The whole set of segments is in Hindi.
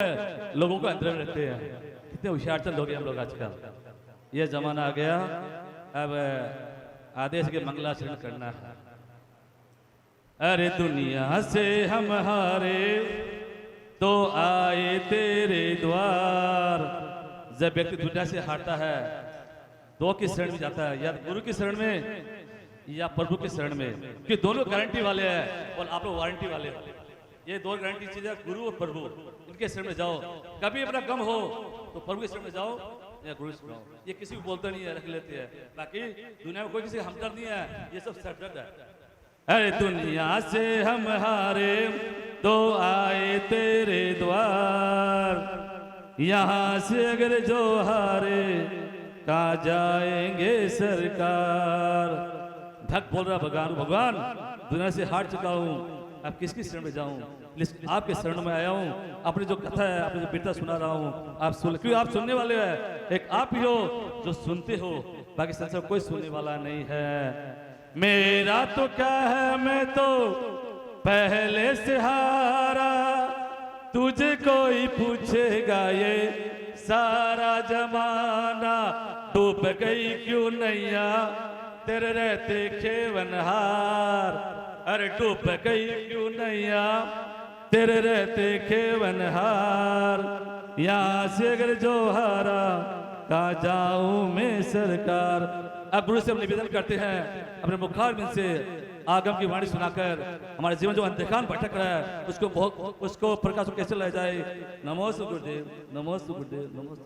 लोगों को अंदर रखते हैं। कितने होशियार चंद हो गए हम लोग आजकल। ये जमाना आ गया, अब आदेश के मंगलाचरण करना है। अरे दुनिया से हम हारे तो आए तेरे द्वार। जब व्यक्ति दुनिया से हारता है दो की शरण में जाता है, या गुरु की शरण में या प्रभु की शरण में, कि दोनों गारंटी वाले हैं और आप लोग वारंटी वाले हैं। ये दो गारंटी चीजें, गुरु और प्रभु, इनके शरण में जाओ। कभी अपना गम हो तो प्रभु के शरण में जाओ या गुरु से जाओ। ये किसी को बोलते नहीं है, रख लेते हैं। बाकी दुनिया में कोई किसी हमदर्द नहीं है, ये सब सरदर्द है। अरे दुनिया से हम हारे तो आए तेरे द्वार, यहाँ से अगर जो हारे कहाँ जाएंगे सरकार। भक्त बोल रहा भगवान, भगवान दुनिया से हार चुका हूँ, अब किसकी शरण में जाऊं? आपके शरण में आया हूँ। अपनी जो कथा है, अपनी जो बेटा सुना रहा हूँ, आप सुन, क्यों आप सुनने वाले हैं। एक आप ही हो जो सुनते हो, बाकी संसार कोई सुनने वाला नहीं है। मेरा तो क्या है, मैं तो पहले से हारा, तुझे कोई पूछेगा ये सारा जमाना। डूब गई क्यों नैया तेरे रहते खेवनहार। अरे डूब गई क्यों नैया तेरे रहते खेवनहार। यहाँ से अगर जो हारा कहाँ जाऊं मैं सरकार। अब गुरु से हम निवेदन करते हैं, अपने मुखारबिंद से आगम की वाणी सुनाकर हमारे जीवन जो अंधकार भटक रहा है उसको प्रकाश कैसे लाया जाए। नमो गुरुदेव, नमो गुरुदेव, नमो।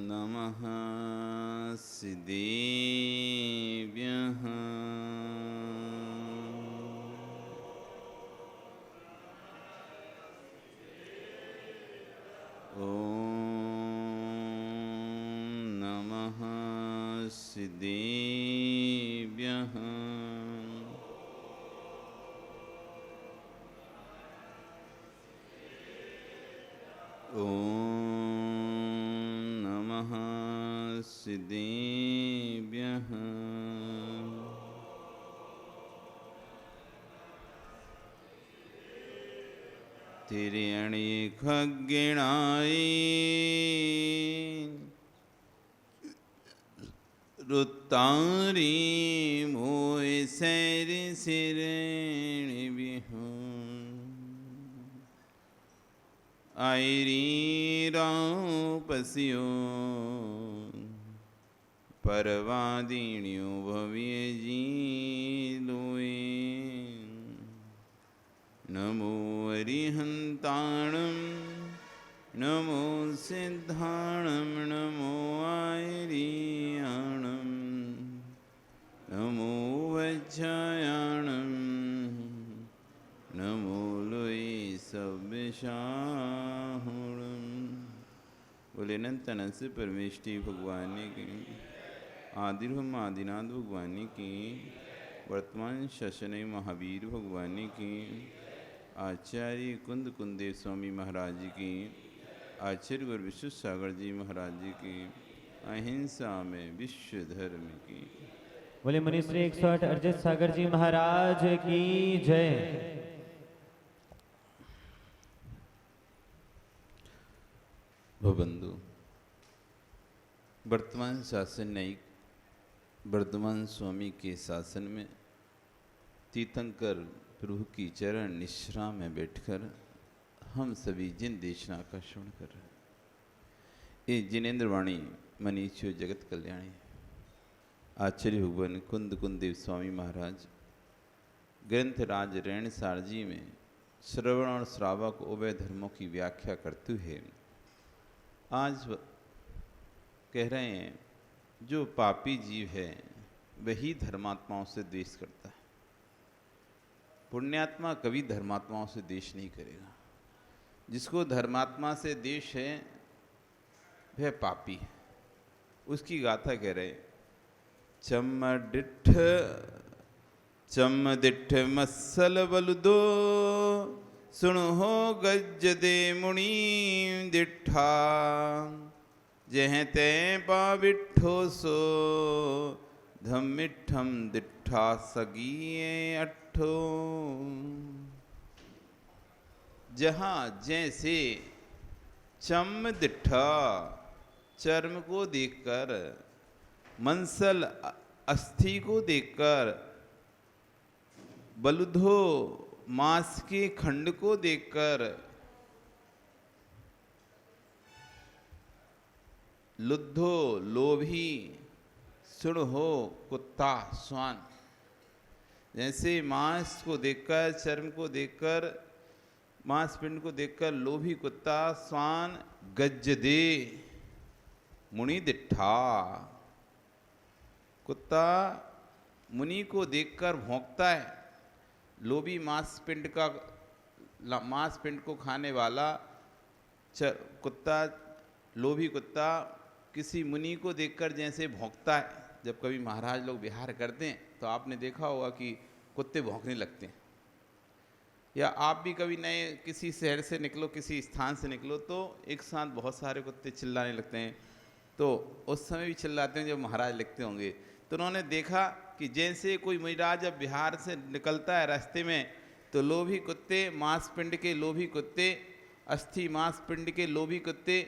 नमः सिद्धेभ्यः। नमः सिद्धेभ्यः। नमः सिद्धेभ्यः। तिर्यणि खग्गिणाय रुत्तारी मोय सैर सिरेणि बिहु। आयरी पस्यो परवादिन्यो भव्य जी लोए। नमो अरिहंताणं नमो सिद्धाणं नमो आयरियाणं नमो वज्रायाणं नमो लोए सव्यसाहुणं। बोले अनंत से परमेष्टि भगवान की, आदिर्भम आदिनाथ भगवान की, वर्तमान शशन महावीर भगवान की, आचार्य कुंद कुंदेव स्वामी महाराज की, आचार्य गुरु विश्व सागर जी महाराज जी की, अहिंसा में विश्व धर्म की। बोले मुनिश्री 108 अरजत सागर जी महाराज की जय। भवबंधु, वर्तमान शासन न्यायिक वर्धमान स्वामी के शासन में तीर्थंकर प्रभु की चरण निश्रा में बैठकर हम सभी जिन देशना का श्रवण कर रहे हैं, ये जिनेन्द्र वाणी मनीषो जगत कल्याणी आचार्य भगवान कुंद कुंदेव स्वामी महाराज ग्रंथ राज रैण सारजी में श्रवण और श्रावक उभय धर्मों की व्याख्या करते हुए आज कह रहे हैं, जो पापी जीव है वही धर्मात्माओं से द्वेष करता है। पुण्यात्मा कभी धर्मात्माओं से द्वेष नहीं करेगा। जिसको धर्मात्मा से द्वेष है वह पापी है। उसकी गाथा कह रहे। चम डिठ मसल बलुदो, सुन हो गज दे मुनि डिठा, जह ते पा बिठो सो, धम मिठम डिठा सगिए अठो। जहाँ जैसे चम डिठा चर्म को देखकर, मंसल अस्थि को देखकर, बलुधो मांस के खंड को देखकर, लुद्धो लोभी, सुण हो कुत्ता स्वान। जैसे मांस को देखकर, चर्म को देखकर, मांसपिंड को देखकर लोभी कुत्ता स्वान गज दे मुनि दिट्ठा। कुत्ता मुनि को देखकर भौंकता है। लोभी मांसपिंड को खाने वाला कुत्ता, लोभी कुत्ता किसी मुनि को देखकर जैसे भौंकता है। जब कभी महाराज लोग विहार करते हैं तो आपने देखा होगा कि कुत्ते भौंकने लगते हैं। या आप भी कभी नए किसी शहर से निकलो, किसी स्थान से निकलो, तो एक साथ बहुत सारे कुत्ते चिल्लाने लगते हैं। तो उस समय भी चिल्लाते हैं जब महाराज लिखते होंगे। तो उन्होंने देखा कि जैसे कोई महाराज जब बिहार से निकलता है रास्ते में, तो लोभी कुत्ते, मांसपिंड के लोभी कुत्ते, अस्थि मांसपिंड के लोभी कुत्ते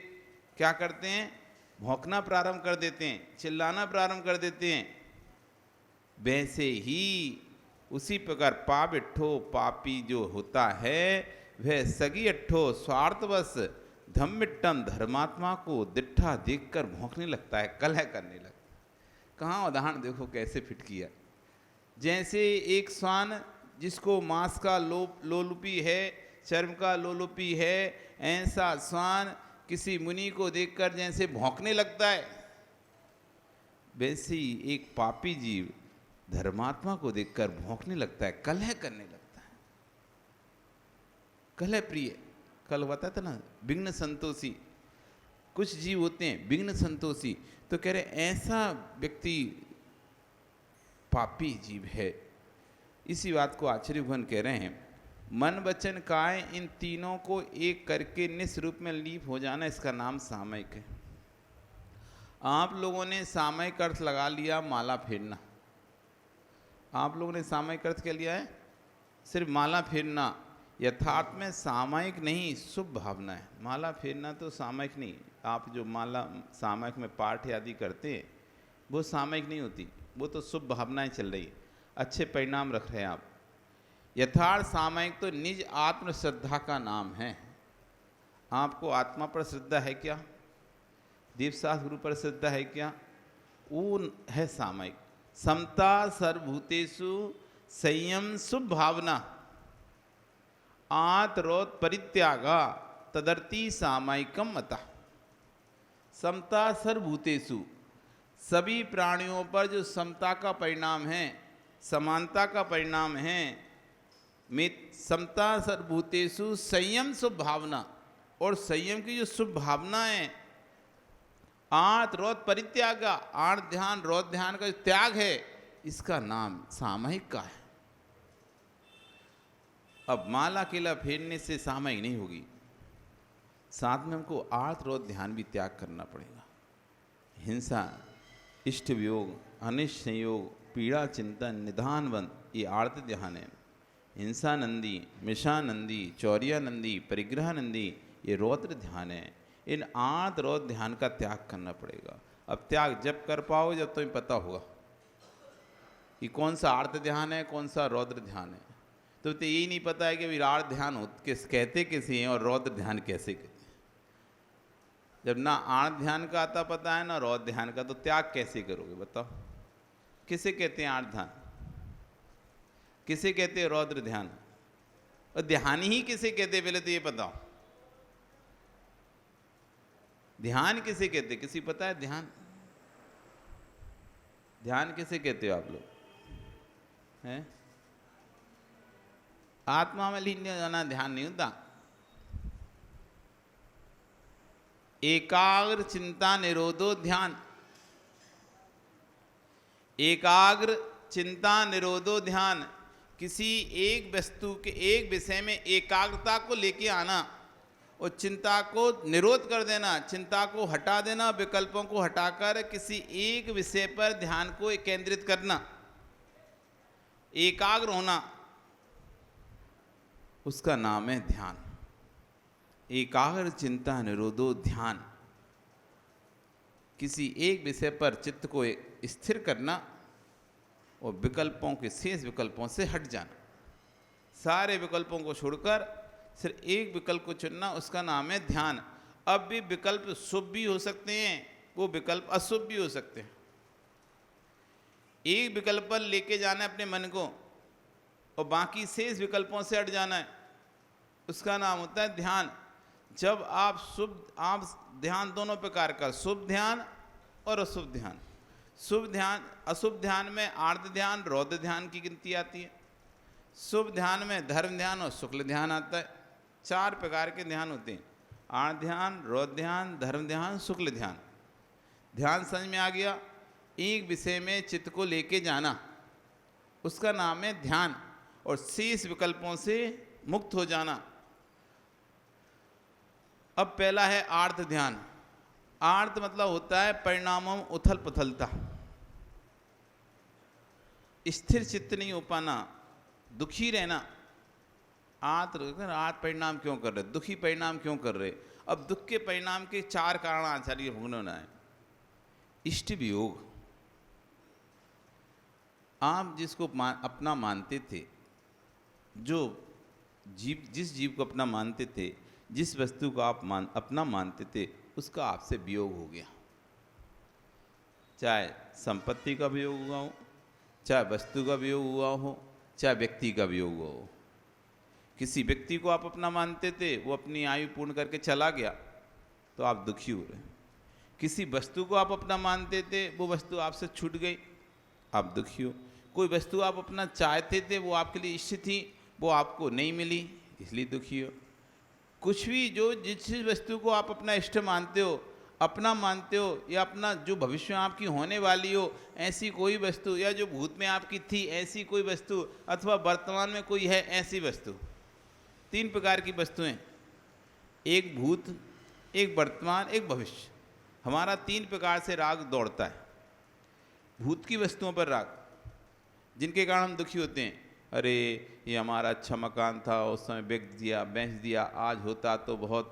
क्या करते हैं? भौंकना प्रारंभ कर देते हैं, चिल्लाना प्रारंभ कर देते हैं। वैसे ही उसी प्रकार पाबिठो पापी जो होता है वह सगी अट्ठो स्वार्थवश धम्मिट्टम धर्मात्मा को दिट्ठा देखकर भौंकने लगता है, कलह करने लगता है। कहाँ उदाहरण देखो कैसे फिट किया। जैसे एक श्वान जिसको मांस का लोलुपी है, चर्म का लोलुपी है, ऐसा श्वान किसी मुनि को देखकर जैसे भौंकने लगता है, वैसे ही एक पापी जीव धर्मात्मा को देखकर भौंकने लगता है, कलह करने लगता है। कलह प्रिय, कल बताया था ना, विघ्न संतोषी। कुछ जीव होते हैं विघ्न संतोषी, तो कह रहे ऐसा व्यक्ति पापी जीव है। इसी बात को आचार्य भगवान कह रहे हैं, मन वचन काय इन तीनों को एक करके निस्वरूप में लीप हो जाना, इसका नाम सामयिक है। आप लोगों ने सामयिक अर्थ लगा लिया माला फेरना। आप लोगों ने सामयिक अर्थ क्या लिया है? सिर्फ माला फेरना। यथार्थ में सामयिक नहीं, शुभ भावना है। माला फेरना तो सामयिक नहीं। आप जो माला सामयिक में पाठ आदि करते हैं वो सामयिक नहीं होती, वो तो शुभ भावनाएं चल रही, अच्छे परिणाम रख रहे हैं आप। यथार्थ सामयिक तो निज आत्म श्रद्धा का नाम है। आपको आत्मा पर श्रद्धा है क्या? दीपशास्त्र गुरु पर श्रद्धा है क्या? वो है सामयिक। समता सर्वभूतेषु संयम शुभ भावना आत्रोत परित्यागा तदर्थी सामयिकम मता। समता सर्वभूतेषु, सभी प्राणियों पर जो समता का परिणाम है, समानता का परिणाम है, समता सर्वभूतेषु संयम शुभ भावना, और संयम की जो शुभ भावना है, आर्त रोध परित्याग, आर्त ध्यान रोध ध्यान का जो त्याग है, इसका नाम सामयिक का है। अब माला केला फेरने से सामयिक नहीं होगी, साथ में हमको आर्त रोध ध्यान भी त्याग करना पड़ेगा। हिंसा, इष्ट वियोग, अनिष्ट संयोग, पीड़ा चिंतन, निधानवंत, ये आर्त ध्यान है। हिंसानंदी, मिषानंदी, चौर्यानंदी, परिग्रहानंदी, ये रौद्र ध्यान है। इन आर्त रौद्र ध्यान का त्याग करना पड़ेगा। अब त्याग जब कर पाओ जब तुम्हें पता होगा कि कौन सा आर्त ध्यान है, कौन सा रौद्र ध्यान है। तो यही नहीं पता है कि आर्त ध्यान कहते किसे हैं और रौद्र ध्यान कैसे कहते हैं। जब ना आर्त ध्यान का आता पता है ना रौद्र ध्यान का, तो त्याग कैसे करोगे बताओ? किसे कहते हैं आर्त ध्यान, किसे कहते हैं रौद्र ध्यान, और ध्यान ही किसे कहते हैं पहले तो ये बताओ। ध्यान किसे कहते, किसी पता है? ध्यान ध्यान किसे कहते हो आप लोग हैं? आत्मा में लीन जाना ध्यान नहीं होता। एकाग्र चिंता निरोधो ध्यान, एकाग्र चिंता निरोधो ध्यान, किसी एक वस्तु के एक विषय में एकाग्रता को लेके आना और चिंता को निरोध कर देना, चिंता को हटा देना, विकल्पों को हटाकर किसी एक विषय पर ध्यान को केंद्रित करना, एकाग्र होना, उसका नाम है ध्यान। एकाग्र चिंता निरोधो ध्यान, किसी एक विषय पर चित्त को स्थिर करना और विकल्पों के शेष विकल्पों से हट जाना, सारे विकल्पों को छोड़कर सिर्फ एक विकल्प को चुनना, उसका नाम है ध्यान। अब भी विकल्प शुभ भी हो सकते हैं, वो विकल्प अशुभ भी हो सकते हैं। एक विकल्प पर लेके जाना है अपने मन को और बाकी शेष विकल्पों से हट जाना है, उसका नाम होता है ध्यान। जब आप ध्यान दोनों प्रकार का, शुभ ध्यान और अशुभ ध्यान। शुभ ध्यान, अशुभ ध्यान में आर्ध ध्यान, रौद्र ध्यान की गिनती आती है। शुभ ध्यान में धर्म ध्यान और शुक्ल ध्यान आता है। 4 प्रकार के ध्यान होते हैं, आर्ध ध्यान, रौद्र ध्यान, धर्म ध्यान, शुक्ल ध्यान। ध्यान समझ में आ गया? एक विषय में चित्त को लेके जाना, उसका नाम है ध्यान, और शेष विकल्पों से मुक्त हो जाना। अब पहला है आर्त ध्यान। आर्त मतलब होता है परिणामों उथल पुथलता, स्थिर चित्त नहीं हो पाना, दुखी रहना। आर्त परिणाम क्यों कर रहे, दुखी परिणाम क्यों कर रहे? अब दुख के परिणाम के 4 कारण आचार्य भगवान ने, इष्ट वियोग। आप जिसको अपना मानते थे, जो जीव, जिस जीव को अपना मानते थे, जिस वस्तु को आप अपना मानते थे, उसका आपसे वियोग हो गया। चाहे संपत्ति का वियोग हुआ हो, चाहे वस्तु का वियोग हुआ हो, चाहे व्यक्ति का वियोग हुआ हो। किसी व्यक्ति को आप अपना मानते थे, वो अपनी आयु पूर्ण करके चला गया तो आप दुखी हो रहे। किसी वस्तु को आप अपना मानते थे, वो वस्तु आपसे छूट गई, आप दुखी हो। कोई वस्तु आप अपना चाहते थे, वो आपके लिए इष्ट थी, वो आपको नहीं मिली, इसलिए दुखी हो। कुछ भी जो जिस वस्तु को आप अपना इष्ट मानते हो, अपना मानते हो, या अपना जो भविष्य में आपकी होने वाली हो ऐसी कोई वस्तु, या जो भूत में आपकी थी ऐसी कोई वस्तु, अथवा वर्तमान में कोई है ऐसी वस्तु। 3 प्रकार की वस्तुएं, एक भूत, एक वर्तमान, एक भविष्य। हमारा 3 प्रकार से राग दौड़ता है। भूत की वस्तुओं पर राग, जिनके कारण हम दुखी होते हैं। अरे ये हमारा अच्छा मकान था, उस समय बेच दिया, आज होता तो बहुत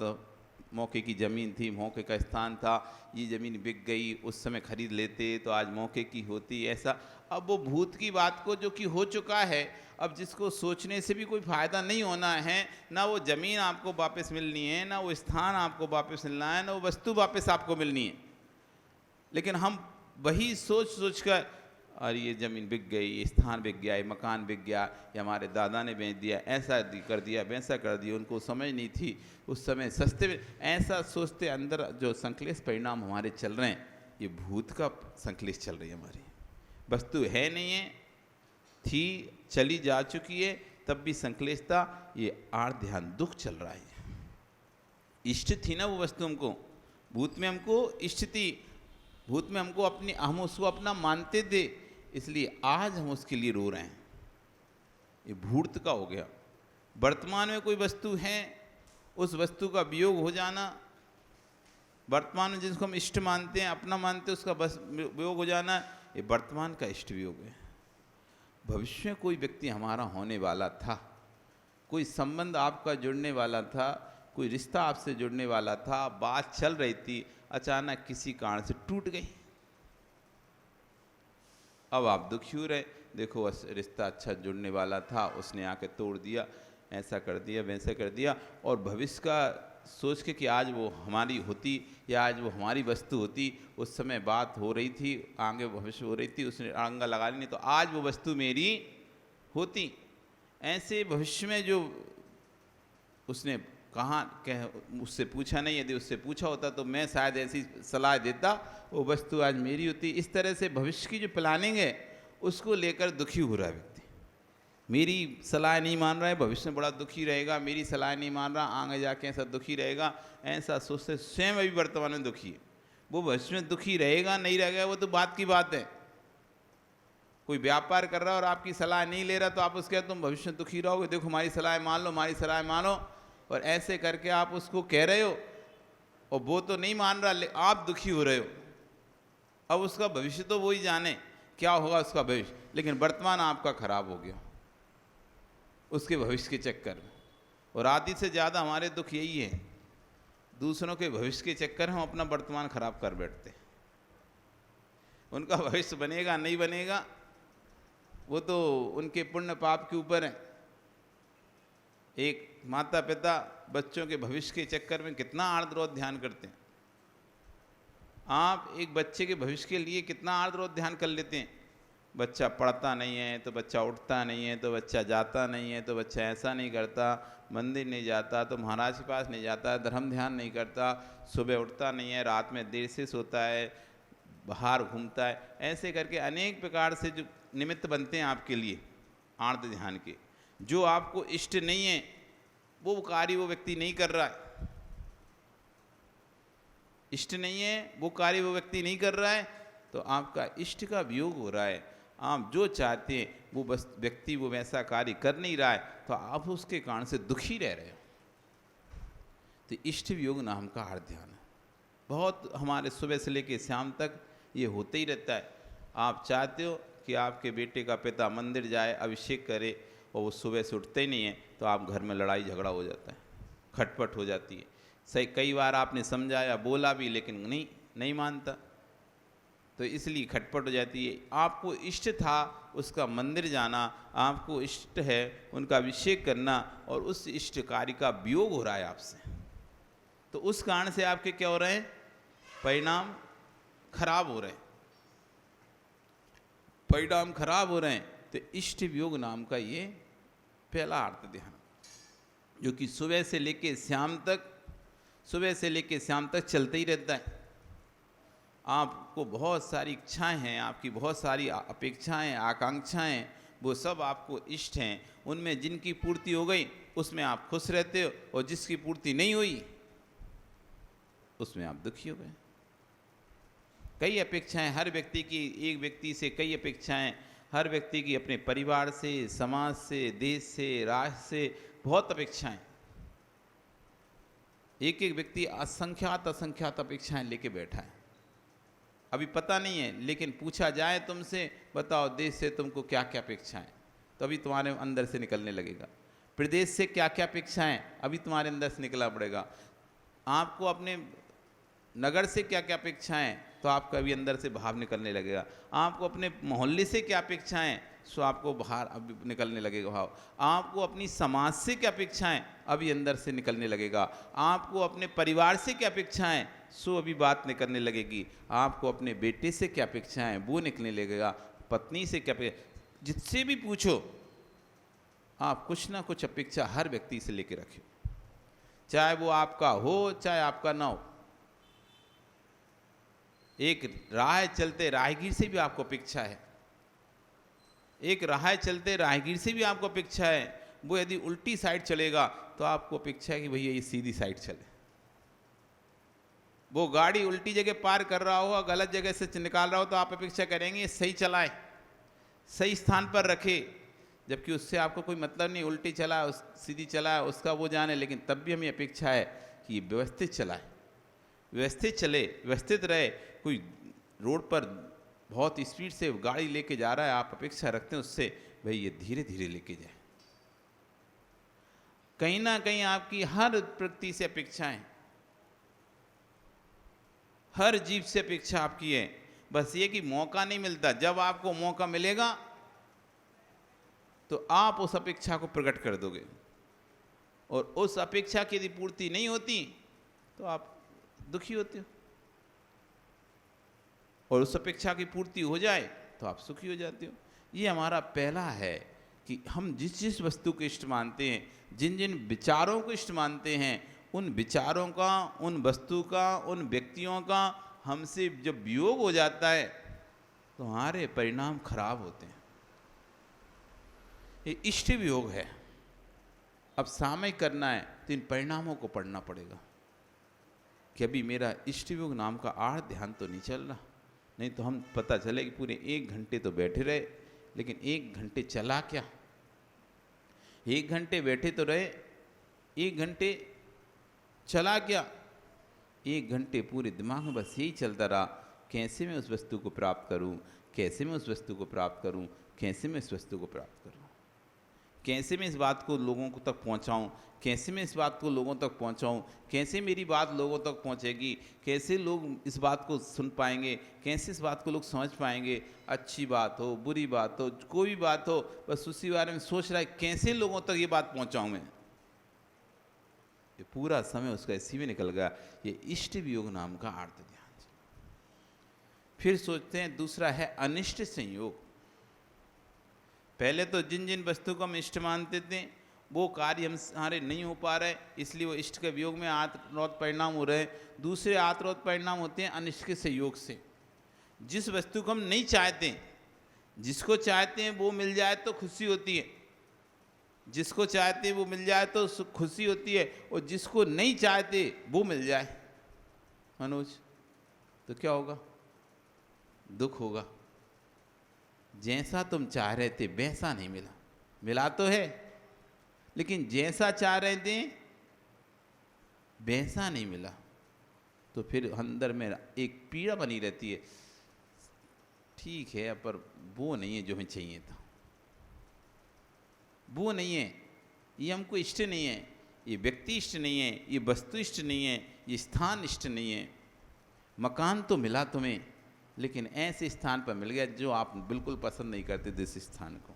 मौके की ज़मीन थी, मौके का स्थान था, ये ज़मीन बिक गई, उस समय खरीद लेते तो आज मौके की होती, ऐसा। अब वो भूत की बात को, जो कि हो चुका है, अब जिसको सोचने से भी कोई फ़ायदा नहीं होना है, ना वो ज़मीन आपको वापस मिलनी है, ना वो स्थान आपको वापस मिलना है, ना वो वस्तु वापस आपको मिलनी है। लेकिन हम वही सोच कर, और ये ज़मीन बिक गई, ये स्थान बिक गया, ये मकान बिक गया, ये हमारे दादा ने बेच दिया, ऐसा कर दिया, वैसा कर दिया, उनको समझ नहीं थी उस समय सस्ते में, ऐसा सोचते अंदर जो संक्लेश परिणाम हमारे चल रहे हैं, ये भूत का संक्लेश चल रही है हमारी। वस्तु है नहीं है, थी, चली जा चुकी है, तब भी संक्लेश था। ये आर्त ध्यान, दुख चल रहा है। इष्ट थी ना वो वस्तु हमको, भूत में हमको इष्ट थी, भूत में हमको अपनी, हम उसको अपना मानते थे, इसलिए आज हम उसके लिए रो रहे हैं। ये भूत का हो गया। वर्तमान में कोई वस्तु है, उस वस्तु का वियोग हो जाना, वर्तमान में जिसको हम इष्ट मानते हैं, अपना मानते हैं, उसका बस वियोग हो जाना, ये वर्तमान का इष्ट वियोग है। भविष्य में कोई व्यक्ति हमारा होने वाला था, कोई संबंध आपका जुड़ने वाला था, कोई रिश्ता आपसे जुड़ने वाला था, बात चल रही थी, अचानक किसी कारण से टूट गई। अब आप दुखी हो रहे, देखो रिश्ता अच्छा जुड़ने वाला था, उसने आके तोड़ दिया, ऐसा कर दिया, वैसा कर दिया, और भविष्य का सोच के कि आज वो हमारी होती, या आज वो हमारी वस्तु होती, उस समय बात हो रही थी, आगे भविष्य हो रही थी, उसने आंगा लगा ली, नहीं तो आज वो वस्तु मेरी होती। ऐसे भविष्य में जो उसने कहाँ कह, उससे पूछा नहीं, यदि उससे पूछा होता तो मैं शायद ऐसी सलाह देता, वो वस्तु आज मेरी होती। इस तरह से भविष्य की जो प्लानिंग है उसको लेकर दुखी हो रहा है व्यक्ति। मेरी सलाह नहीं मान रहा है, भविष्य में बड़ा दुखी रहेगा, मेरी सलाह नहीं मान रहा, आगे जाके ऐसा दुखी रहेगा, ऐसा सोचते स्वयं अभी वर्तमान में दुखी है। वो भविष्य में दुखी रहेगा नहीं रहेगा वो तो बात की बात है। कोई व्यापार कर रहा है और आपकी सलाह नहीं ले रहा तो आप उसके तुम भविष्य में दुखी रहोगे, देखो हमारी सलाह मान लो, हमारी सलाह मानो, और ऐसे करके आप उसको कह रहे हो और वो तो नहीं मान रहा, आप दुखी हो रहे हो। अब उसका भविष्य तो वो ही जाने क्या होगा उसका भविष्य, लेकिन वर्तमान आपका खराब हो गया उसके भविष्य के चक्कर में। और आदि से ज़्यादा हमारे दुख यही है, दूसरों के भविष्य के चक्कर में हम अपना वर्तमान खराब कर बैठते हैं। उनका भविष्य बनेगा नहीं बनेगा वो तो उनके पुण्य पाप के ऊपर है। एक माता पिता बच्चों के भविष्य के चक्कर में कितना आर्द्रोत ध्यान करते हैं। आप एक बच्चे के भविष्य के लिए कितना आर्द्रोत ध्यान कर लेते हैं। बच्चा पढ़ता नहीं है तो बच्चा उठता नहीं है, तो बच्चा जाता नहीं है, तो बच्चा ऐसा नहीं करता, मंदिर नहीं जाता, तो महाराज के पास नहीं जाता, धर्म ध्यान नहीं करता, सुबह उठता नहीं है, रात में देर से सोता है, बाहर घूमता है। ऐसे करके अनेक प्रकार से जो निमित्त बनते हैं आपके लिए आर्द्र ध्यान के, जो आपको इष्ट नहीं है वो कार्य वो व्यक्ति नहीं कर रहा है। इष्ट नहीं है वो कार्य वो व्यक्ति नहीं कर रहा है तो आपका इष्ट का वियोग हो रहा है। आप जो चाहते हैं वो बस व्यक्ति वो वैसा कार्य कर नहीं रहा है तो आप उसके कारण से दुखी रह रहे हो। तो इष्ट वियोग नाम का आर्द्र ध्यान है। बहुत हमारे सुबह से लेकर शाम तक ये होते ही रहता है। आप चाहते हो कि आपके बेटे का पिता मंदिर जाए, अभिषेक करे, और वो सुबह से उठते ही नहीं है तो आप घर में लड़ाई झगड़ा हो जाता है, खटपट हो जाती है। सही कई बार आपने समझाया बोला भी लेकिन नहीं मानता, तो इसलिए खटपट हो जाती है। आपको इष्ट था उसका मंदिर जाना, आपको इष्ट है उनका अभिषेक करना, और उस इष्ट कार्य का वियोग हो रहा है आपसे, तो उस कारण से आपके क्या हो रहे हैं, परिणाम खराब हो रहे हैं, परिणाम खराब हो रहे हैं। तो इष्ट वियोग नाम का ये पहला आर्त ध्यान, जो कि सुबह से लेके शाम तक चलते ही रहता है। आपको बहुत सारी इच्छाएं हैं, आपकी बहुत सारी अपेक्षाएं, आकांक्षाएं, वो सब आपको इष्ट हैं। उनमें जिनकी पूर्ति हो गई उसमें आप खुश रहते हो, और जिसकी पूर्ति नहीं हुई उसमें आप दुखी हो गए। कई अपेक्षाएं हर व्यक्ति की, एक व्यक्ति से कई अपेक्षाएं, हर व्यक्ति की अपने परिवार से, समाज से, देश से, राष्ट्र से बहुत अपेक्षाएं। एक एक व्यक्ति असंख्यात अपेक्षाएं लेके बैठा है। अभी पता नहीं है, लेकिन पूछा जाए तुमसे बताओ देश से तुमको क्या क्या अपेक्षाएं, तो अभी तुम्हारे अंदर से निकलने लगेगा। प्रदेश से क्या क्या अपेक्षाएं, अभी तुम्हारे अंदर से निकला पड़ेगा। आपको अपने नगर से क्या क्या अपेक्षाएं, तो आपको अभी अंदर से भाव निकलने लगेगा। आपको अपने मोहल्ले से क्या अपेक्षाएं, सो आपको बाहर अभी निकलने लगेगा भाव। आपको अपनी समाज से क्या अपेक्षाएं, अभी अंदर से निकलने लगेगा। आपको अपने परिवार से क्या अपेक्षाएं, सो अभी बात निकलने लगेगी। आपको अपने बेटे से क्या अपेक्षाएं, वो निकलने लगेगा। पत्नी से क्या अपेक्षा, जिससे भी पूछो आप कुछ ना कुछ अपेक्षा हर व्यक्ति से लेके रखिए, चाहे वो आपका हो चाहे आपका ना हो। एक राह चलते राहगीर से भी आपको अपेक्षा है, एक राह चलते राहगीर से भी आपको अपेक्षा है। वो यदि उल्टी साइड चलेगा तो आपको अपेक्षा है कि भैया ये सीधी साइड चले। वो गाड़ी उल्टी जगह पार कर रहा हो, गलत जगह से निकाल रहा हो, तो आप अपेक्षा करेंगे ये सही चलाए, सही स्थान पर रखे, जबकि उससे आपको कोई मतलब नहीं। उल्टी चला सीधी चला उसका वो जाने, लेकिन तब भी हमें अपेक्षा है कि ये व्यवस्थित चलाए, व्यवस्थित चले, व्यवस्थित रहे। कोई रोड पर बहुत स्पीड से गाड़ी लेके जा रहा है, आप अपेक्षा रखते हैं उससे भाई ये धीरे धीरे लेके जाए। कहीं ना कहीं आपकी हर व्यक्ति से अपेक्षाएं, हर जीव से अपेक्षा आपकी है। बस ये कि मौका नहीं मिलता। जब आपको मौका मिलेगा तो आप उस अपेक्षा को प्रकट कर दोगे, और उस अपेक्षा की यदि पूर्ति नहीं होती तो आप दुखी होते हो, और उस अपेक्षा की पूर्ति हो जाए तो आप सुखी हो जाते हो। ये हमारा पहला है कि हम जिस जिस वस्तु को इष्ट मानते हैं, जिन जिन विचारों को इष्ट मानते हैं, उन विचारों का, उन वस्तु का, उन व्यक्तियों का हमसे जब वियोग हो जाता है तो हमारे परिणाम खराब होते हैं। ये इष्ट वियोग है। अब सामयिक करना है तो इन परिणामों को पढ़ना पड़ेगा कि अभी मेरा इष्ट वियोग नाम का आर्त ध्यान तो नहीं चल रहा। नहीं तो हम पता चले कि पूरे 1 घंटे तो बैठे रहे, लेकिन 1 घंटे चला क्या? 1 घंटे बैठे तो रहे, 1 घंटे चला क्या? 1 घंटे पूरे दिमाग में बस यही चलता रहा, कैसे मैं उस वस्तु को प्राप्त करूं, कैसे मैं उस वस्तु को प्राप्त करूं, कैसे मैं इस वस्तु को प्राप्त करूं, कैसे मैं इस बात को लोगों को तक पहुंचाऊं, कैसे मैं इस बात को लोगों तक पहुंचाऊं, कैसे मेरी बात लोगों तक पहुंचेगी, कैसे लोग इस बात को सुन पाएंगे, कैसे इस बात को लोग समझ पाएंगे। अच्छी बात हो, बुरी बात हो, कोई भी बात हो, बस उसी बारे में सोच रहा है कैसे लोगों तक ये बात पहुंचाऊं मैं। ये पूरा समय उसका इसी में निकल गया। ये इष्ट वियोग नाम का आर्त ध्यान। फिर सोचते हैं दूसरा है अनिष्ट संयोग। पहले तो जिन जिन वस्तु को हम इष्ट मानते थे वो कार्य हमारे नहीं हो पा रहे, इसलिए वो इष्ट के वियोग में आत्रोत परिणाम हो रहे हैं। दूसरे आत्रोत परिणाम होते हैं अनिष्ट के संयोग से। जिस वस्तु को हम नहीं चाहते, जिसको चाहते हैं वो मिल जाए तो खुशी होती है, जिसको चाहते हैं वो मिल जाए तो खुशी होती है, और जिसको नहीं चाहते वो मिल जाए मनोज तो क्या होगा? दुख होगा। जैसा तुम चाह रहे थे वैसा नहीं मिला, मिला तो है लेकिन जैसा चाह रहे थे वैसा नहीं मिला, तो फिर अंदर में एक पीड़ा बनी रहती है। ठीक है पर वो नहीं है जो हमें चाहिए था, वो नहीं है, ये हमको इष्ट नहीं है, ये व्यक्ति इष्ट नहीं है, ये वस्तु इष्ट नहीं है, ये स्थान इष्ट नहीं है। मकान तो मिला तुम्हें लेकिन ऐसे स्थान पर मिल गया जो आप बिल्कुल पसंद नहीं करते थे। इस स्थान को,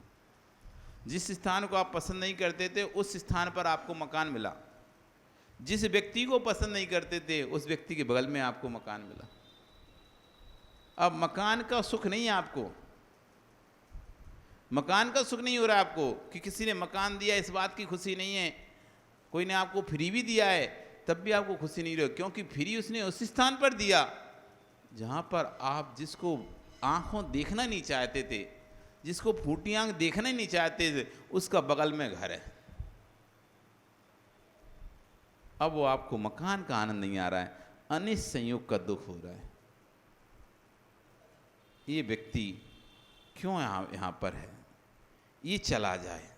जिस स्थान को आप पसंद नहीं करते थे उस स्थान पर आपको मकान मिला। जिस व्यक्ति को पसंद नहीं करते थे उस व्यक्ति के बगल में आपको मकान मिला। अब मकान का सुख नहीं है आपको, मकान का सुख नहीं हो रहा आपको कि किसी ने मकान दिया, इस बात की खुशी नहीं है। कोई ने आपको फ्री भी दिया है तब भी आपको खुशी नहीं रही, क्योंकि फ्री उसने उस स्थान पर दिया जहाँ पर आप जिसको आंखों देखना नहीं चाहते थे, जिसको फूटी आंख देखना ही नहीं चाहते थे, उसका बगल में घर है। अब वो आपको मकान का आनंद नहीं आ रहा है, अनिष्ट संयोग का दुख हो रहा है। ये व्यक्ति क्यों यहाँ पर है? ये चला जाए,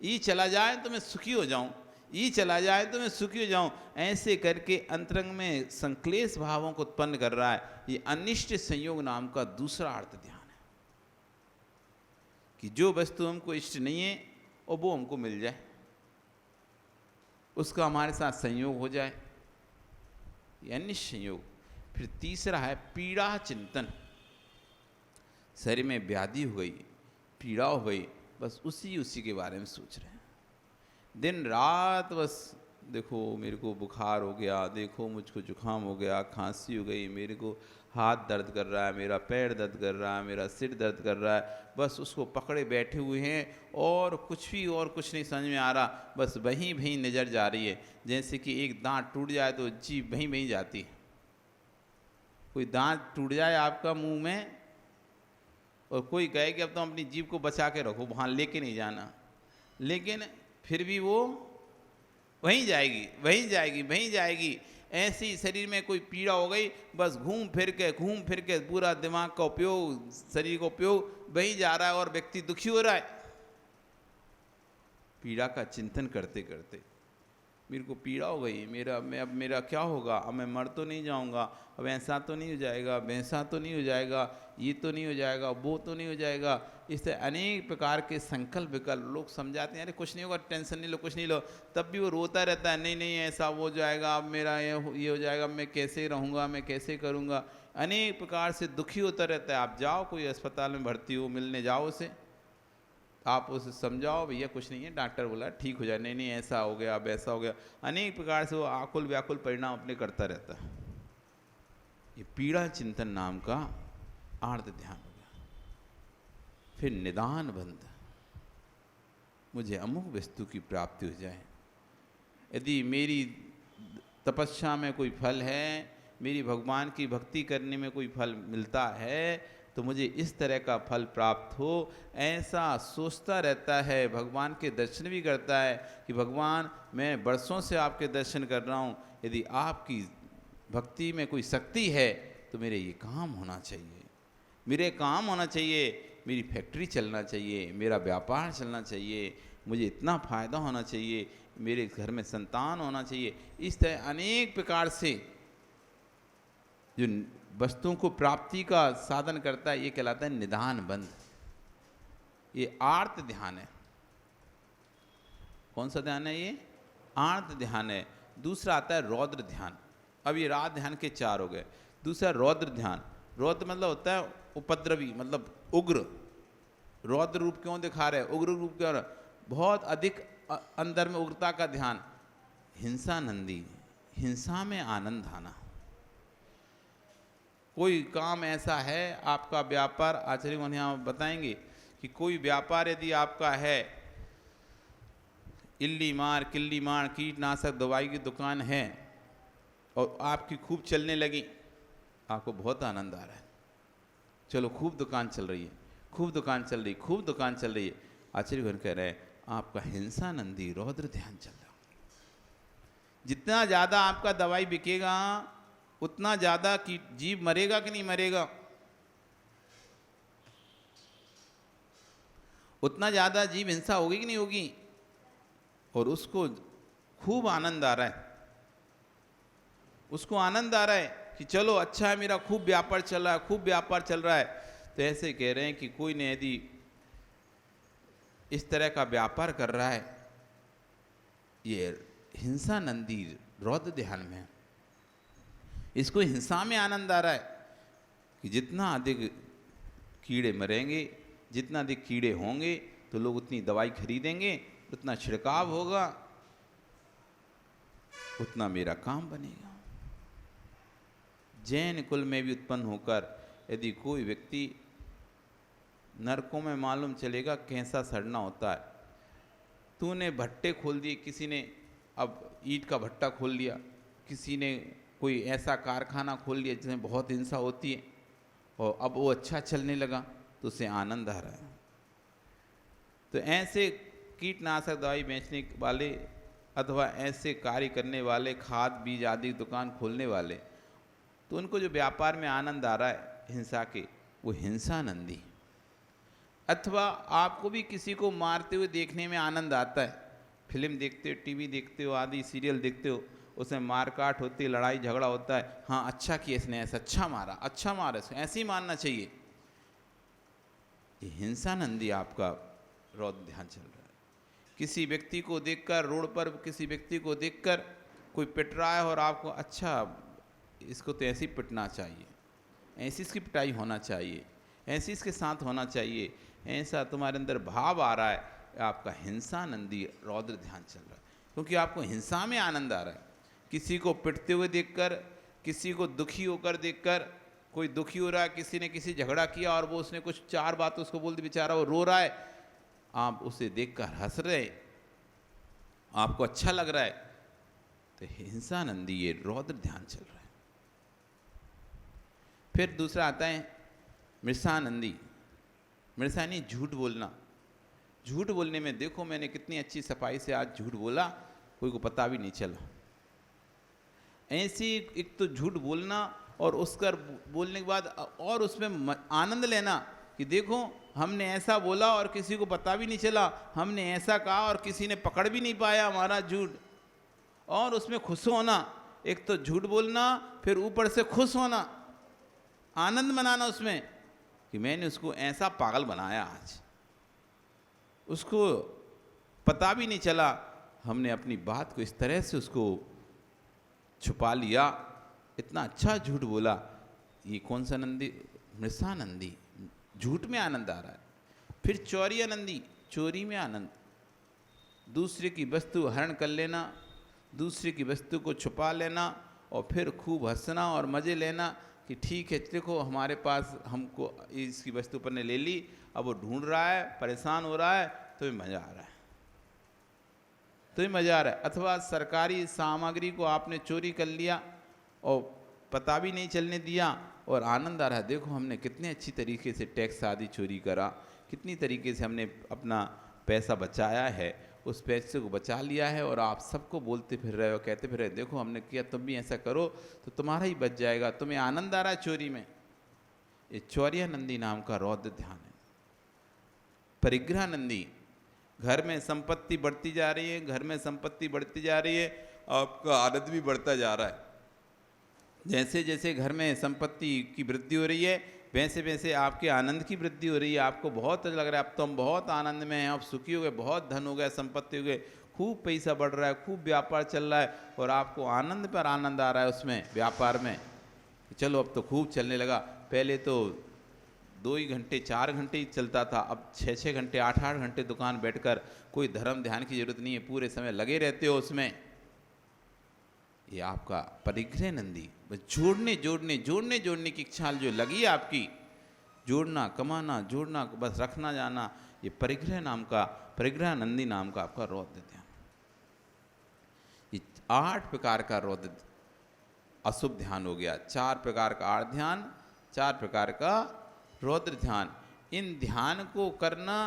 ये चला जाए तो मैं सुखी हो जाऊं, ये चला जाए तो मैं सुखी हो जाऊं। ऐसे करके अंतरंग में संक्लेश भावों को उत्पन्न कर रहा है। ये अनिष्ट संयोग नाम का दूसरा अर्थ ध्यान है कि जो वस्तु हमको इष्ट नहीं है और वो हमको मिल जाए, उसका हमारे साथ संयोग हो जाए, ये अनिष्ट संयोग। फिर तीसरा है पीड़ा चिंतन। शरीर में व्याधि हो गई, पीड़ा हो गई, बस उसी के बारे में सोच रहे हैं दिन रात। बस देखो मेरे को बुखार हो गया, देखो मुझको जुकाम हो गया, खांसी हो गई, मेरे को हाथ दर्द कर रहा है, मेरा पैर दर्द कर रहा है, मेरा सिर दर्द कर रहा है। बस उसको पकड़े बैठे हुए हैं और कुछ नहीं समझ में आ रहा, बस वहीं वहीं नज़र जा रही है। जैसे कि एक दांत टूट जाए तो जीभ वहीं वहीं जाती है। कोई दांत टूट जाए आपका मुंह में और कोई कहे कि अब तो अपनी जीभ को बचा के रखो, वहाँ लेके नहीं जाना, लेकिन फिर भी वो वहीं जाएगी, वहीं जाएगी, वहीं जाएगी। ऐसे ही शरीर में कोई पीड़ा हो गई, बस घूम फिर के पूरा दिमाग का उपयोग, शरीर का उपयोग वहीं जा रहा है और व्यक्ति दुखी हो रहा है। पीड़ा का चिंतन करते करते मेरे को पीड़ा हो गई, अब मेरा क्या होगा, अब मैं मर तो नहीं जाऊंगा, अब ऐसा तो नहीं हो जाएगा, वैसा तो नहीं हो जाएगा, ये तो नहीं हो जाएगा, वो तो नहीं हो जाएगा। इससे अनेक प्रकार के संकल्प विकल्प लोग समझाते हैं, अरे कुछ नहीं होगा, टेंशन नहीं लो, कुछ नहीं लो, तब भी वो रोता रहता है, नहीं नहीं ऐसा हो जाएगा, अब मेरा ये हो जाएगा, मैं कैसे रहूँगा, मैं कैसे करूँगा। अनेक प्रकार से दुखी होता रहता है। आप जाओ कोई अस्पताल में भर्ती हो, मिलने जाओ उसे, आप उसे समझाओ भैया कुछ नहीं है, डॉक्टर बोला ठीक हो जाए, नहीं नहीं ऐसा हो गया, अब ऐसा हो गया। अनेक प्रकार से वो आकुल व्याकुल परिणाम अपने करता रहता है। ये पीड़ा चिंतन नाम का आर्त ध्यान हो गया। फिर निदान बंध, मुझे अमुक वस्तु की प्राप्ति हो जाए। यदि मेरी तपस्या में कोई फल है, मेरी भगवान की भक्ति करने में कोई फल मिलता है, तो मुझे इस तरह का फल प्राप्त हो, ऐसा सोचता रहता है। भगवान के दर्शन भी करता है कि भगवान मैं वर्षों से आपके दर्शन कर रहा हूँ, यदि आपकी भक्ति में कोई शक्ति है तो मेरे ये काम होना चाहिए, मेरे काम होना चाहिए मेरी फैक्ट्री चलना चाहिए, मेरा व्यापार चलना चाहिए, मुझे इतना फ़ायदा होना चाहिए, मेरे घर में संतान होना चाहिए। इस तरह अनेक प्रकार से जो वस्तुओं को प्राप्ति का साधन करता है, ये कहलाता है निधान बंध। ये आर्त ध्यान है। कौन सा ध्यान है ये? आर्त ध्यान है। दूसरा आता है रौद्र ध्यान। अब ये रात ध्यान के 4 हो गए। दूसरा रौद्र ध्यान। रौद्र मतलब होता है उपद्रवी, मतलब उग्र। रौद्र रूप क्यों दिखा रहे? उग्र रूप क्यों? बहुत अधिक अंदर में उग्रता का ध्यान। हिंसा नंदी, हिंसा में आनंद आना। कोई काम ऐसा है, आपका व्यापार, आचार्य मोहन यहाँ बताएंगे कि कोई व्यापार यदि आपका है, इल्ली मार किल्ली मार कीटनाशक दवाई की दुकान है और आपकी खूब चलने लगी, आपको बहुत आनंद आ रहा है, चलो खूब दुकान चल रही है, खूब दुकान चल रही, खूब दुकान चल रही है। आचार्य भगवान कह रहे हैं आपका हिंसा नंदी रौद्र ध्यान चल रहा। जितना ज़्यादा आपका दवाई बिकेगा उतना ज़्यादा की जीव मरेगा कि नहीं मरेगा? उतना ज़्यादा जीव हिंसा होगी कि नहीं होगी? और उसको खूब आनंद आ रहा है, उसको आनंद आ रहा है कि चलो अच्छा है, मेरा खूब व्यापार चल रहा है, खूब व्यापार चल रहा है। तो ऐसे कह रहे हैं कि कोई ने यदि इस तरह का व्यापार कर रहा है, ये हिंसा नंदी रौद्र ध्यान में है, इसको हिंसा में आनंद आ रहा है कि जितना अधिक कीड़े मरेंगे, जितना अधिक कीड़े होंगे तो लोग उतनी दवाई खरीदेंगे, उतना छिड़काव होगा, उतना मेरा काम बनेगा। जैन कुल में भी उत्पन्न होकर यदि कोई व्यक्ति, नरकों में मालूम चलेगा कैसा सड़ना होता है। तूने भट्टे खोल दिए, किसी ने अब ईंट का भट्टा खोल लिया, किसी ने कोई ऐसा कारखाना खोल लिया जिसमें बहुत हिंसा होती है और अब वो अच्छा चलने लगा तो उसे आनंद आ रहा है। तो ऐसे कीटनाशक दवाई बेचने वाले अथवा ऐसे कार्य करने वाले, खाद बीज आदि दुकान खोलने वाले, तो उनको जो व्यापार में आनंद आ रहा है हिंसा के, वो हिंसा नंदी। अथवा आपको भी किसी को मारते हुए देखने में आनंद आता है, फिल्म देखते हो, टीवी देखते हो, आदि सीरियल देखते हो, उसमें मारकाट होती है, लड़ाई झगड़ा होता है, हाँ अच्छा किया इसने, ऐसा अच्छा मारा, अच्छा मारा, इसको ऐसे ही मारना चाहिए। ये हिंसा नंदी आपका रौद्र ध्यान चल रहा है। किसी व्यक्ति को देखकर, रोड पर किसी व्यक्ति को देखकर कोई पिट रहा है और आपको अच्छा इसको तो ऐसे ही पिटना चाहिए, ऐसी इसकी पिटाई होना चाहिए, ऐसी इसके साथ होना चाहिए, ऐसा तुम्हारे अंदर भाव आ रहा है, आपका हिंसा नंदी रौद्र ध्यान चल रहा है, क्योंकि आपको हिंसा में आनंद आ रहा है। किसी को पिटते हुए देखकर, किसी को दुखी होकर देखकर, कोई दुखी हो रहा है, किसी ने किसी झगड़ा किया और वो उसने कुछ 4 बात उसको बोल दी, बेचारा वो रो रहा है, आप उसे देखकर हंस रहे, आपको अच्छा लग रहा है, तो हिंसा नंदी ये रौद्र ध्यान चल रहा है। फिर दूसरा आता है मृषानंदी। मृषानी झूठ बोलना। झूठ बोलने में देखो मैंने कितनी अच्छी सफाई से आज झूठ बोला, कोई को पता भी नहीं चला। ऐसी एक तो झूठ बोलना और उसका बोलने के बाद और उसमें आनंद लेना कि देखो हमने ऐसा बोला और किसी को पता भी नहीं चला, हमने ऐसा कहा और किसी ने पकड़ भी नहीं पाया हमारा झूठ, और उसमें खुश होना। एक तो झूठ बोलना, फिर ऊपर से खुश होना, आनंद मनाना उसमें कि मैंने उसको ऐसा पागल बनाया, आज उसको पता भी नहीं चला, हमने अपनी बात को इस तरह से उसको छुपा लिया, इतना अच्छा झूठ बोला। ये कौन सा नंदी? मृषानंदी, झूठ में आनंद आ रहा है। फिर चौरियानंदी, चोरी में आनंद, दूसरे की वस्तु हरण कर लेना, दूसरे की वस्तु को छुपा लेना और फिर खूब हंसना और मज़े लेना कि ठीक है देखो हमारे पास, हमको इसकी वस्तु पर ने ले ली, अब वो ढूंढ रहा है, परेशान हो रहा है, तो मज़ा आ रहा है, तो मज़ा आ रहा है। अथवा सरकारी सामग्री को आपने चोरी कर लिया और पता भी नहीं चलने दिया और आनंद आ रहा है, देखो हमने कितने अच्छी तरीके से टैक्स आदि चोरी करा, कितनी तरीके से हमने अपना पैसा बचाया है, उस पैसे को बचा लिया है और आप सबको बोलते फिर रहे हो, कहते फिर रहे देखो हमने किया, तुम भी ऐसा करो तो तुम्हारा ही बच जाएगा, तुम्हें आनंद आ रहा है चोरी में। ये चौरियानंदी नाम का रौद्र ध्यान है। परिग्रहानंदी। घर में संपत्ति बढ़ती जा रही है, घर में संपत्ति बढ़ती जा रही है, आपका आनंद भी बढ़ता जा रहा है। जैसे जैसे घर में संपत्ति की वृद्धि हो रही है, वैसे वैसे आपके आनंद की वृद्धि हो रही है। आपको बहुत लग रहा है अब तो हम बहुत आनंद में हैं, अब सुखी हो गए, बहुत धन हो गया, संपत्ति हो गई, खूब पैसा बढ़ रहा है, खूब व्यापार चल रहा है, और आपको आनंद पर आनंद आ रहा है उसमें, व्यापार में। चलो अब तो खूब चलने लगा। पहले तो 2 ही घंटे 4 घंटे ही चलता था, अब 6-6 घंटे 8-8 घंटे दुकान बैठकर, कोई धर्म ध्यान की जरूरत नहीं है, पूरे समय लगे रहते हो उसमें। ये आपका परिग्रह नंदी, बस जोड़ने की इच्छा जो लगी आपकी, जोड़ना, कमाना, जोड़ना, बस रखना जाना, ये परिग्रह नंदी नाम का आपका रौद्र ध्यान। ये 8 प्रकार का रौद्र अशुभ ध्यान हो गया, 4 प्रकार का आर्त ध्यान, 4 प्रकार का रौद्र ध्यान। इन ध्यान को करना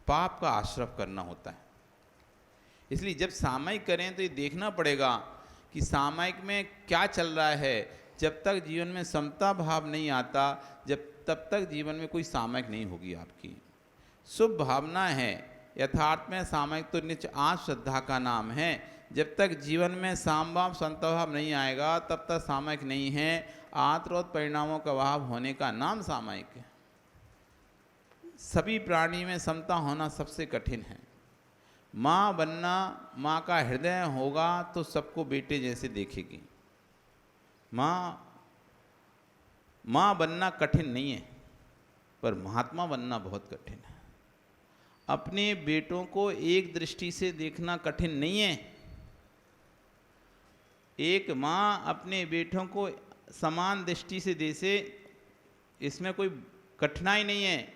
पाप का आश्रय करना होता है। इसलिए जब सामयिक करें तो ये देखना पड़ेगा कि सामयिक में क्या चल रहा है। जब तक जीवन में समता भाव नहीं आता, तब तक जीवन में कोई सामयिक नहीं होगी आपकी। शुभ भावना है, यथार्थ में सामयिक तो नित्य आत्म श्रद्धा का नाम है। जब तक जीवन में सामभाव संतभाव नहीं आएगा, तब तक सामयिक नहीं है। आत्रोत परिणामों का अभाव होने का नाम सामयिक है। सभी प्राणी में समता होना सबसे कठिन है। माँ बनना, माँ का हृदय होगा तो सबको बेटे जैसे देखेगी। माँ बनना कठिन नहीं है, पर महात्मा बनना बहुत कठिन है। अपने बेटों को एक दृष्टि से देखना कठिन नहीं है। एक माँ अपने बेटों को समान दृष्टि से देखे, इसमें कोई कठिनाई नहीं है।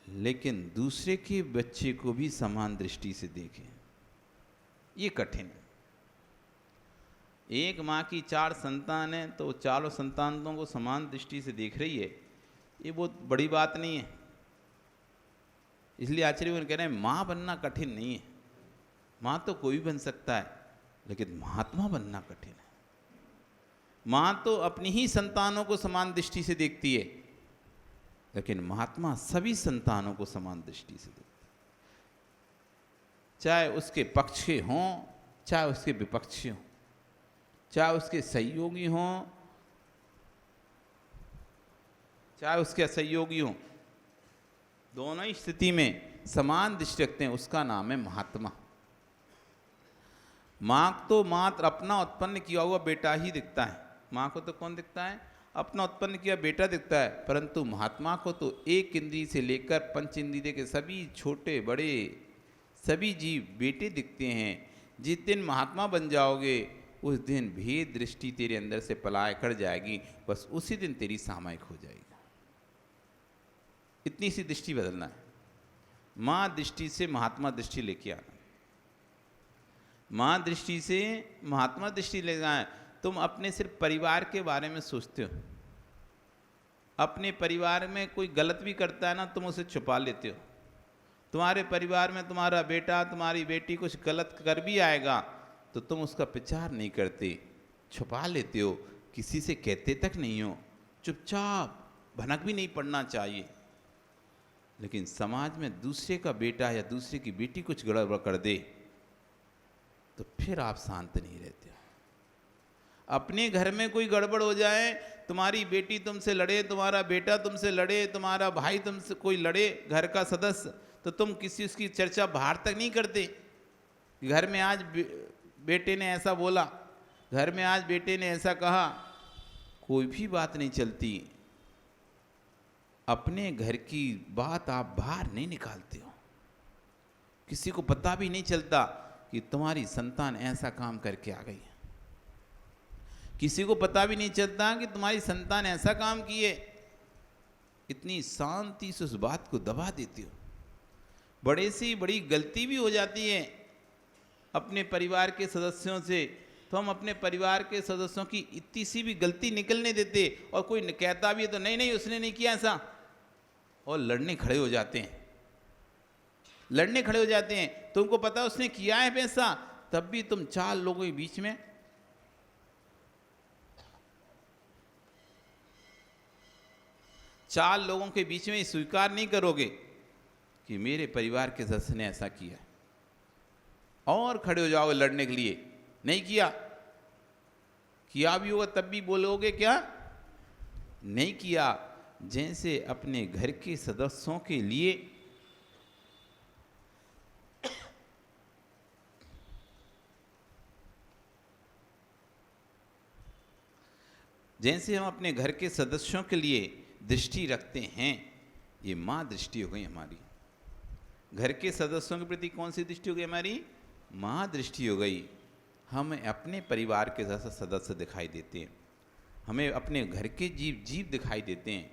लेकिन दूसरे के बच्चे को भी समान दृष्टि से देखें, ये कठिन है। एक माँ की 4 संतान है तो चारों संतानों को समान दृष्टि से देख रही है, ये बहुत बड़ी बात नहीं है। इसलिए आचार्य कह रहे हैं माँ बनना कठिन नहीं है। माँ तो कोई बन सकता है, लेकिन महात्मा बनना कठिन है। माँ तो अपनी ही संतानों को समान दृष्टि से देखती है, लेकिन महात्मा सभी संतानों को समान दृष्टि से देखते, चाहे उसके पक्षी हों, चाहे उसके विपक्षी हों, चाहे उसके सहयोगी हों, चाहे उसके असहयोगी हों, दोनों ही स्थिति में समान दृष्टि रखते हैं। उसका नाम है महात्मा। माँ तो मात्र अपना उत्पन्न किया हुआ बेटा ही दिखता है। माँ को तो कौन दिखता है? अपना उत्पन्न किया बेटा दिखता है। परंतु महात्मा को तो एक इंद्रिय से लेकर 5 इंद्रिय के सभी छोटे बड़े सभी जीव बेटे दिखते हैं। जिस दिन महात्मा बन जाओगे, उस दिन भेद दृष्टि तेरे अंदर से पलाय कर जाएगी। बस उसी दिन तेरी सामयिक हो जाएगी। इतनी सी दृष्टि बदलना है। माँ दृष्टि से महात्मा दृष्टि लेके आना, माँ दृष्टि से महात्मा दृष्टि ले जाए। तुम अपने सिर्फ परिवार के बारे में सोचते हो। अपने परिवार में कोई गलत भी करता है ना, तुम उसे छुपा लेते हो। तुम्हारे परिवार में तुम्हारा बेटा तुम्हारी बेटी कुछ गलत कर भी आएगा तो तुम उसका विचार नहीं करते, छुपा लेते हो, किसी से कहते तक नहीं हो, चुपचाप, भनक भी नहीं पड़ना चाहिए। लेकिन समाज में दूसरे का बेटा या दूसरे की बेटी कुछ गड़बड़ कर दे तो फिर आप शांत नहीं रहते हो। अपने घर में कोई गड़बड़ हो जाए, तुम्हारी बेटी तुमसे लड़े, तुम्हारा बेटा तुमसे लड़े, तुम्हारा भाई तुमसे कोई लड़े, घर का सदस्य, तो तुम किसी उसकी चर्चा बाहर तक नहीं करते। घर में आज बेटे ने ऐसा बोला, घर में आज बेटे ने ऐसा कहा, कोई भी बात नहीं चलती। अपने घर की बात आप बाहर नहीं निकालते हो। किसी को पता भी नहीं चलता कि तुम्हारी संतान ऐसा काम करके आ गई है। किसी को पता भी नहीं चलता कि तुम्हारी संतान ऐसा काम किए। इतनी शांति से उस बात को दबा देती हो। बड़े से बड़ी गलती भी हो जाती है अपने परिवार के सदस्यों से, तो हम अपने परिवार के सदस्यों की इतनी सी भी गलती निकलने देते, और कोई कहता भी है तो नहीं नहीं उसने नहीं किया ऐसा, और लड़ने खड़े हो जाते हैं। लड़ने खड़े हो जाते हैं। तुमको पता उसने किया है पैसा, तब भी तुम 4 लोगों के बीच में 4 लोगों के बीच में स्वीकार नहीं करोगे कि मेरे परिवार के सदस्य ने ऐसा किया, और खड़े हो जाओगे लड़ने के लिए, नहीं किया, किया भी होगा तब भी बोलोगे क्या, नहीं किया। जैसे अपने घर के सदस्यों के लिए जैसे हम अपने घर के सदस्यों के लिए दृष्टि रखते हैं, ये माँ दृष्टि हो गई हमारी। घर के सदस्यों के प्रति कौन सी दृष्टि हो गई हमारी, माँ दृष्टि हो गई। हमें अपने परिवार के सदस्य दिखाई देते हैं, हमें अपने घर के जीव दिखाई देते हैं,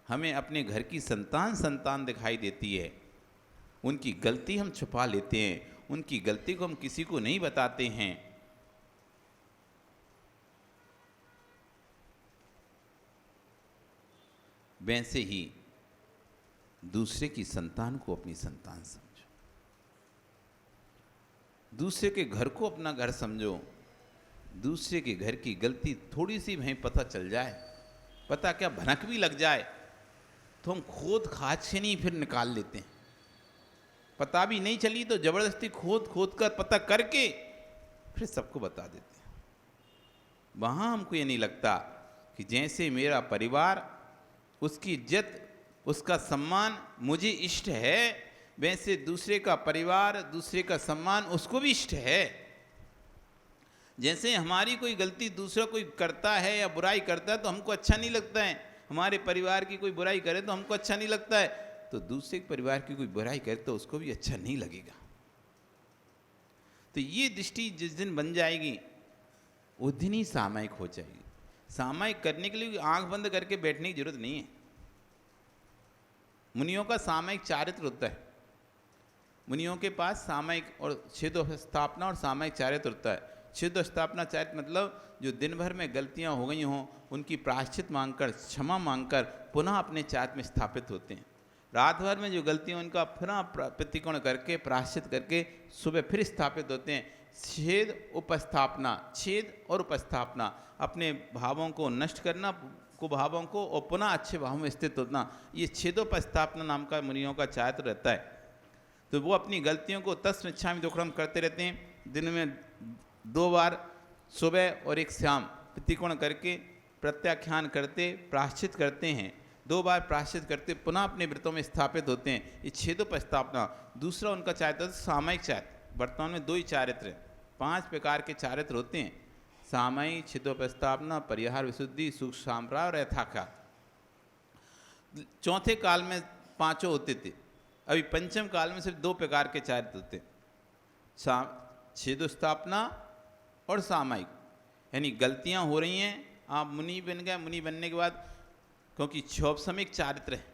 हमें अपने घर की संतान दिखाई देती है। उनकी गलती हम छुपा लेते हैं, उनकी गलती को हम किसी को नहीं बताते हैं। वैसे ही दूसरे की संतान को अपनी संतान समझो, दूसरे के घर को अपना घर समझो। दूसरे के घर की गलती थोड़ी सी भई पता चल जाए, पता क्या भनक भी लग जाए, तो हम खोद खाद से नहीं फिर निकाल लेते हैं। पता भी नहीं चली तो जबरदस्ती खोद कर पता करके फिर सबको बता देते हैं। वहाँ हमको ये नहीं लगता कि जैसे मेरा परिवार, उसकी इज्जत, उसका सम्मान मुझे इष्ट है, वैसे दूसरे का परिवार, दूसरे का सम्मान उसको भी इष्ट है। जैसे हमारी कोई गलती दूसरा कोई करता है या बुराई करता है तो हमको अच्छा नहीं लगता है, हमारे परिवार की कोई बुराई करे तो हमको अच्छा नहीं लगता है, तो दूसरे परिवार की कोई बुराई करे तो उसको भी अच्छा नहीं लगेगा। तो ये दृष्टि जिस दिन बन जाएगी उस दिन ही सामायिक हो जाएगी। सामायिक करने के लिए आंख बंद करके बैठने की जरूरत नहीं है। मुनियों का सामायिक चारित्र होता है, मुनियों के पास सामायिक और छेदोस्थापना और सामायिक चारित्र होता है। छेदोस्थापना चारित्र मतलब जो दिन भर में गलतियां हो गई हों उनकी प्रायश्चित मांगकर, क्षमा मांगकर पुनः अपने चारित्र में स्थापित होते हैं। रात भर में जो गलतियां उनका पुनः प्रतिकोण करके, प्रायश्चित करके सुबह फिर स्थापित होते हैं। छेद उपस्थापना, छेद और उपस्थापना, अपने भावों को नष्ट करना, कुभावों को, और पुनः अच्छे भावों में स्थित होना, ये छेदोपस्थापना नाम का मुनियों का चारित्र रहता है। तो वो अपनी गलतियों को तस्मिच्छामि दुक्कडम करते रहते हैं। दिन में 2 बार सुबह और एक शाम प्रतिकोण करके प्रत्याख्यान करते, प्रायश्चित करते हैं। 2 बार प्रायश्चित करते पुनः अपने व्रतों में स्थापित होते हैं। ये छेदोपस्थापना। दूसरा उनका चारित्र सामायिक चारित्र। वर्तमान में 2 ही चारित्र हैं, 5 प्रकार के चारित्र होते हैं, सामायिक, छेदोपस्थापना, परिहार विशुद्धि, सुख सांप्राय और यथाख्यात। चौथे काल में 5 होते थे, अभी पंचम काल में सिर्फ 2 प्रकार के चारित्र होते हैं, छेदोस्थापना और सामायिक। यानी गलतियां हो रही हैं, आप मुनि बन गए, मुनि बनने के बाद, क्योंकि क्षोभसमिक चारित्र है,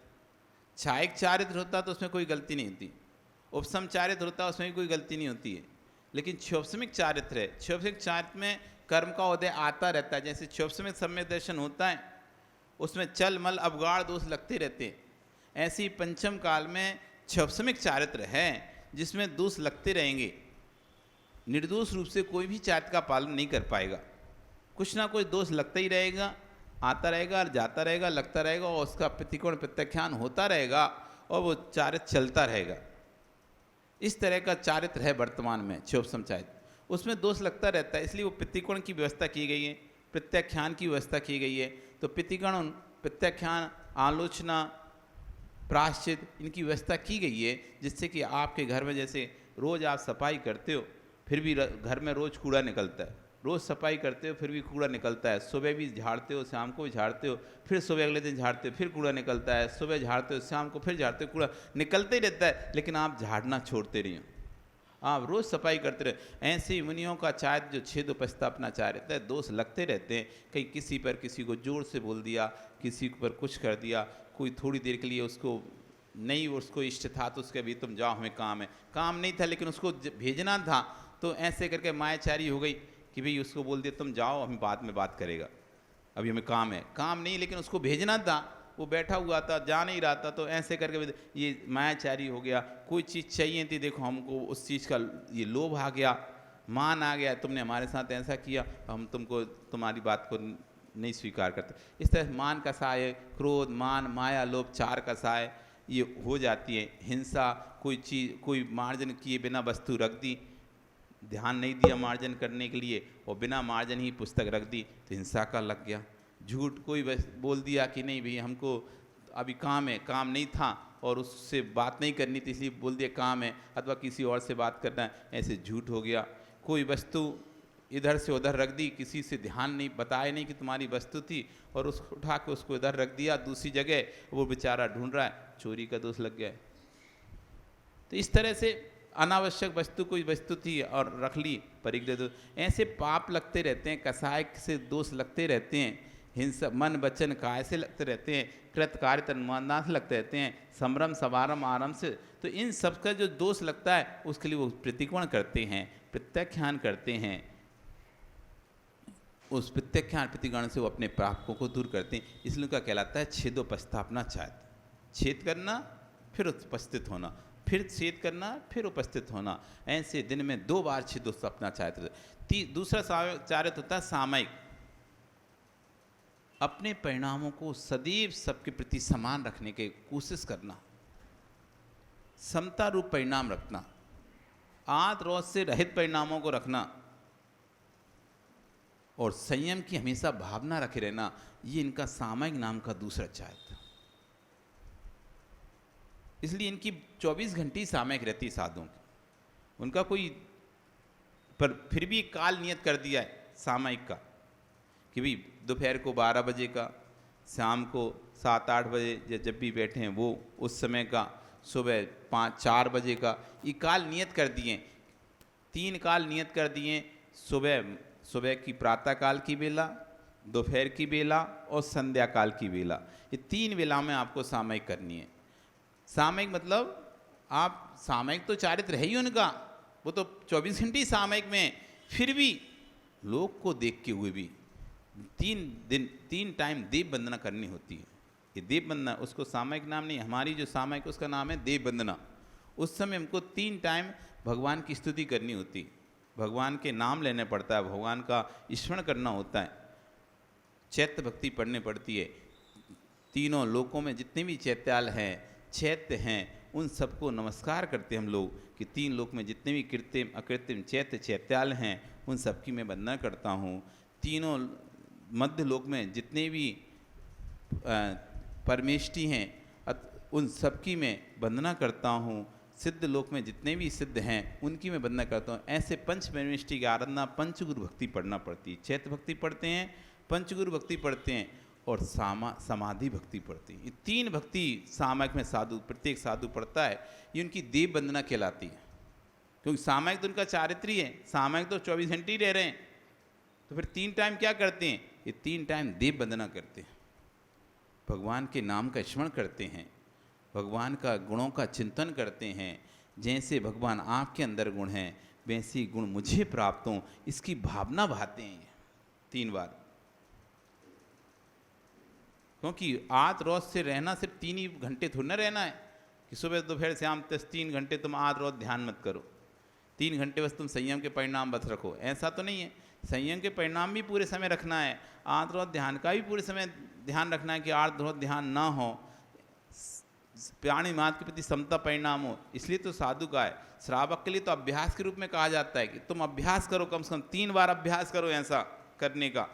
छायिक चारित्र होता तो उसमें कोई गलती नहीं होती, उपसम चारित्र होता है उसमें भी कोई गलती नहीं होती है, लेकिन क्षोभसमिक चारित्र है। क्षोभसमिक चारित्र में कर्म का उदय आता रहता है। जैसे क्षोभसमिक सम्यक दर्शन होता है उसमें चल मल अवगाढ़ दोष लगते रहते हैं, ऐसे ही पंचम काल में क्षोभसमिक चारित्र है जिसमें दोष लगते रहेंगे। निर्दोष रूप से कोई भी चारित्र का पालन नहीं कर पाएगा, कुछ ना कुछ दोष लगता ही रहेगा, आता रहेगा और जाता रहेगा, लगता रहेगा, और उसका प्रतिकोण प्रत्याख्यान होता रहेगा और वो चारित्र चलता रहेगा। इस तरह का चारित्र है वर्तमान में क्षोभसम चारित्र, उसमें दोष लगता रहता है, इसलिए वो प्रतिकोण की व्यवस्था की गई है, प्रत्याख्यान की व्यवस्था की गई है। तो प्रतिकोण, प्रत्याख्यान, आलोचना, प्रायश्चित, इनकी व्यवस्था की गई है, जिससे कि आपके घर में जैसे रोज़ आप सफाई करते हो फिर भी घर में रोज़ कूड़ा निकलता है, रोज़ सफाई करते हो फिर भी कूड़ा निकलता है, सुबह भी झाड़ते हो, शाम को भी झाड़ते हो, फिर सुबह अगले दिन झाड़ते हो, फिर कूड़ा निकलता है, सुबह झाड़ते हो, शाम को फिर झाड़ते हो, कूड़ा निकलते ही रहता है, लेकिन आप झाड़ना छोड़ते नहीं हो, आप रोज़ सफाई करते रहे। ऐसे ही मुनियों का चारित्र जो छेदोपस्थापना चारित्र है, दोष लगते रहते हैं। कहीं किसी पर किसी को जोर से बोल दिया, किसी पर कुछ कर दिया, कोई थोड़ी देर के लिए उसको नहीं, उसको इष्ट था तो उसके भी तुम जाओ हमें काम है, काम नहीं था लेकिन उसको भेजना था, तो ऐसे करके मायाचारी हो गई कि भाई उसको बोल दिया तुम जाओ, हमें बाद में बात करेगा, अभी हमें काम है, काम नहीं लेकिन उसको भेजना था, वो बैठा हुआ था, जा नहीं रहा था, तो ऐसे करके ये मायाचारी हो गया। कोई चीज़ चाहिए थी, देखो हमको उस चीज़ का ये लोभ आ गया, मान आ गया, तुमने हमारे साथ ऐसा किया, हम तुमको तुम्हारी बात को नहीं स्वीकार करते। इस तरह मान कसाय, क्रोध, मान, माया, लोभ, चार कसाय ये हो जाती है। हिंसा, कोई चीज़, कोई मार्जन किए बिना वस्तु रख दी, ध्यान नहीं दिया मार्जन करने के लिए और बिना मार्जन ही पुस्तक रख दी तो हिंसा का लग गया। झूठ, कोई बोल दिया कि नहीं भाई हमको अभी काम है, काम नहीं था और उससे बात नहीं करनी थी इसलिए बोल दिया काम है, अथवा किसी और से बात करना है, ऐसे झूठ हो गया। कोई वस्तु इधर से उधर रख दी, किसी से ध्यान नहीं, बताया नहीं कि तुम्हारी वस्तु थी और उसको उठा के उसको इधर रख दिया दूसरी जगह, वो बेचारा ढूंढ रहा है, चोरी का दोष लग गया। तो इस तरह से अनावश्यक वस्तु, कोई वस्तु थी और रख ली, परिग्रह दोष, ऐसे पाप लगते रहते हैं, कसाय से दोष लगते रहते हैं, हिंसा मन वचन काय से लगते रहते हैं, कृत कार्य तन्माना से लगते रहते हैं, संभ्रम सवारम आरम से। तो इन सब का जो दोष लगता है उसके लिए वो प्रतिकोण करते हैं, प्रत्याख्यान करते हैं। उस प्रत्याख्यान प्रतिगण से वो अपने पापों को दूर करते हैं। इसलिए उनका कहलाता है छेदोपस्थापना चाहत, छेद करना फिर उपस्थित होना, फिर छेद करना फिर उपस्थित होना, ऐसे दिन में 2 बार छेदोपस्थापना चाहते। दूसरा चारित होता है सामयिक, अपने परिणामों को सदैव सबके प्रति समान रखने की कोशिश करना, समता रूप परिणाम रखना, आद रोज से रहित परिणामों को रखना और संयम की हमेशा भावना रखे रहना, ये इनका सामयिक नाम का दूसरा चारित्र। इसलिए इनकी 24 घंटे सामयिक रहती है साधुओं की, उनका कोई, पर फिर भी काल नियत कर दिया है सामयिक का कि भाई दोपहर को 12 बजे का, शाम को 7-8 बजे जब भी बैठे हैं वो उस समय का, सुबह 5-4 बजे का, ये काल नियत कर दिए। 3 काल नियत कर दिए, सुबह की प्रातः काल की बेला, दोपहर की बेला और संध्या काल की बेला। ये 3 बेला में आपको सामयिक करनी है। सामयिक मतलब आप, सामयिक तो चारित्र है ही उनका, वो तो 24 घंटे सामयिक में, फिर भी लोग को देख के हुए भी 3 टाइम देव वंदना करनी होती है। ये देव वंदना, उसको सामयिक नाम नहीं, हमारी जो सामयिक उसका नाम है देव वंदना। उस समय हमको 3 टाइम भगवान की स्तुति करनी होती, भगवान के नाम लेने पड़ता है, भगवान का स्मरण करना होता है, चैत्य भक्ति पढ़नी पड़ती है। तीनों लोकों में जितने भी चैत्याल हैं, चैत्य हैं, उन सबको नमस्कार करते हम लोग कि 3 लोक में जितने भी कृत्रिम अकृत्रिम चैत्य चैत्याल हैं उन सबकी मैं वंदना करता हूँ। तीनों मध्य लोक में जितने भी परमेष्टि हैं उन सबकी मैं वंदना करता हूँ। सिद्ध लोक में जितने भी सिद्ध हैं उनकी मैं वंदना करता हूँ। ऐसे पंच परमेष्टि की आराधना पंचगुरु भक्ति पढ़ना पड़ती है। चैत्य भक्ति पढ़ते हैं, पंचगुरु भक्ति पढ़ते हैं और समाधि भक्ति पढ़ती है। ये 3 भक्ति सामयिक में साधु, प्रत्येक साधु पढ़ता है, ये उनकी देव वंदना कहलाती है। क्योंकि सामयिक तो उनका चारित्र्य है, सामयिक तो 24 घंटे ही रह रहे हैं, तो फिर 3 टाइम क्या करते हैं? ये 3 टाइम देव वंदना करते हैं, भगवान के नाम का स्मरण करते हैं, भगवान का गुणों का चिंतन करते हैं। जैसे भगवान आपके अंदर गुण हैं वैसे गुण मुझे प्राप्त हों, इसकी भावना भाते हैं 3 बार। क्योंकि आद रोज से रहना सिर्फ 3 ही घंटे थोड़ा ना रहना है कि सुबह दोपहर शाम 3 घंटे तुम आद रोज ध्यान मत करो, 3 घंटे बस तुम संयम के परिणाम बस रखो, ऐसा तो नहीं है। संयम के परिणाम भी पूरे समय रखना है, आद रोज ध्यान का भी पूरे समय ध्यान रखना है कि आद रोज ध्यान ना हो, प्राणी मात्र के प्रति समता परिणाम हो। इसलिए तो साधु का है, श्रावक के लिए तो अभ्यास के रूप में कहा जाता है कि तुम अभ्यास करो, कम से कम 3 बार अभ्यास करो ऐसा करने का।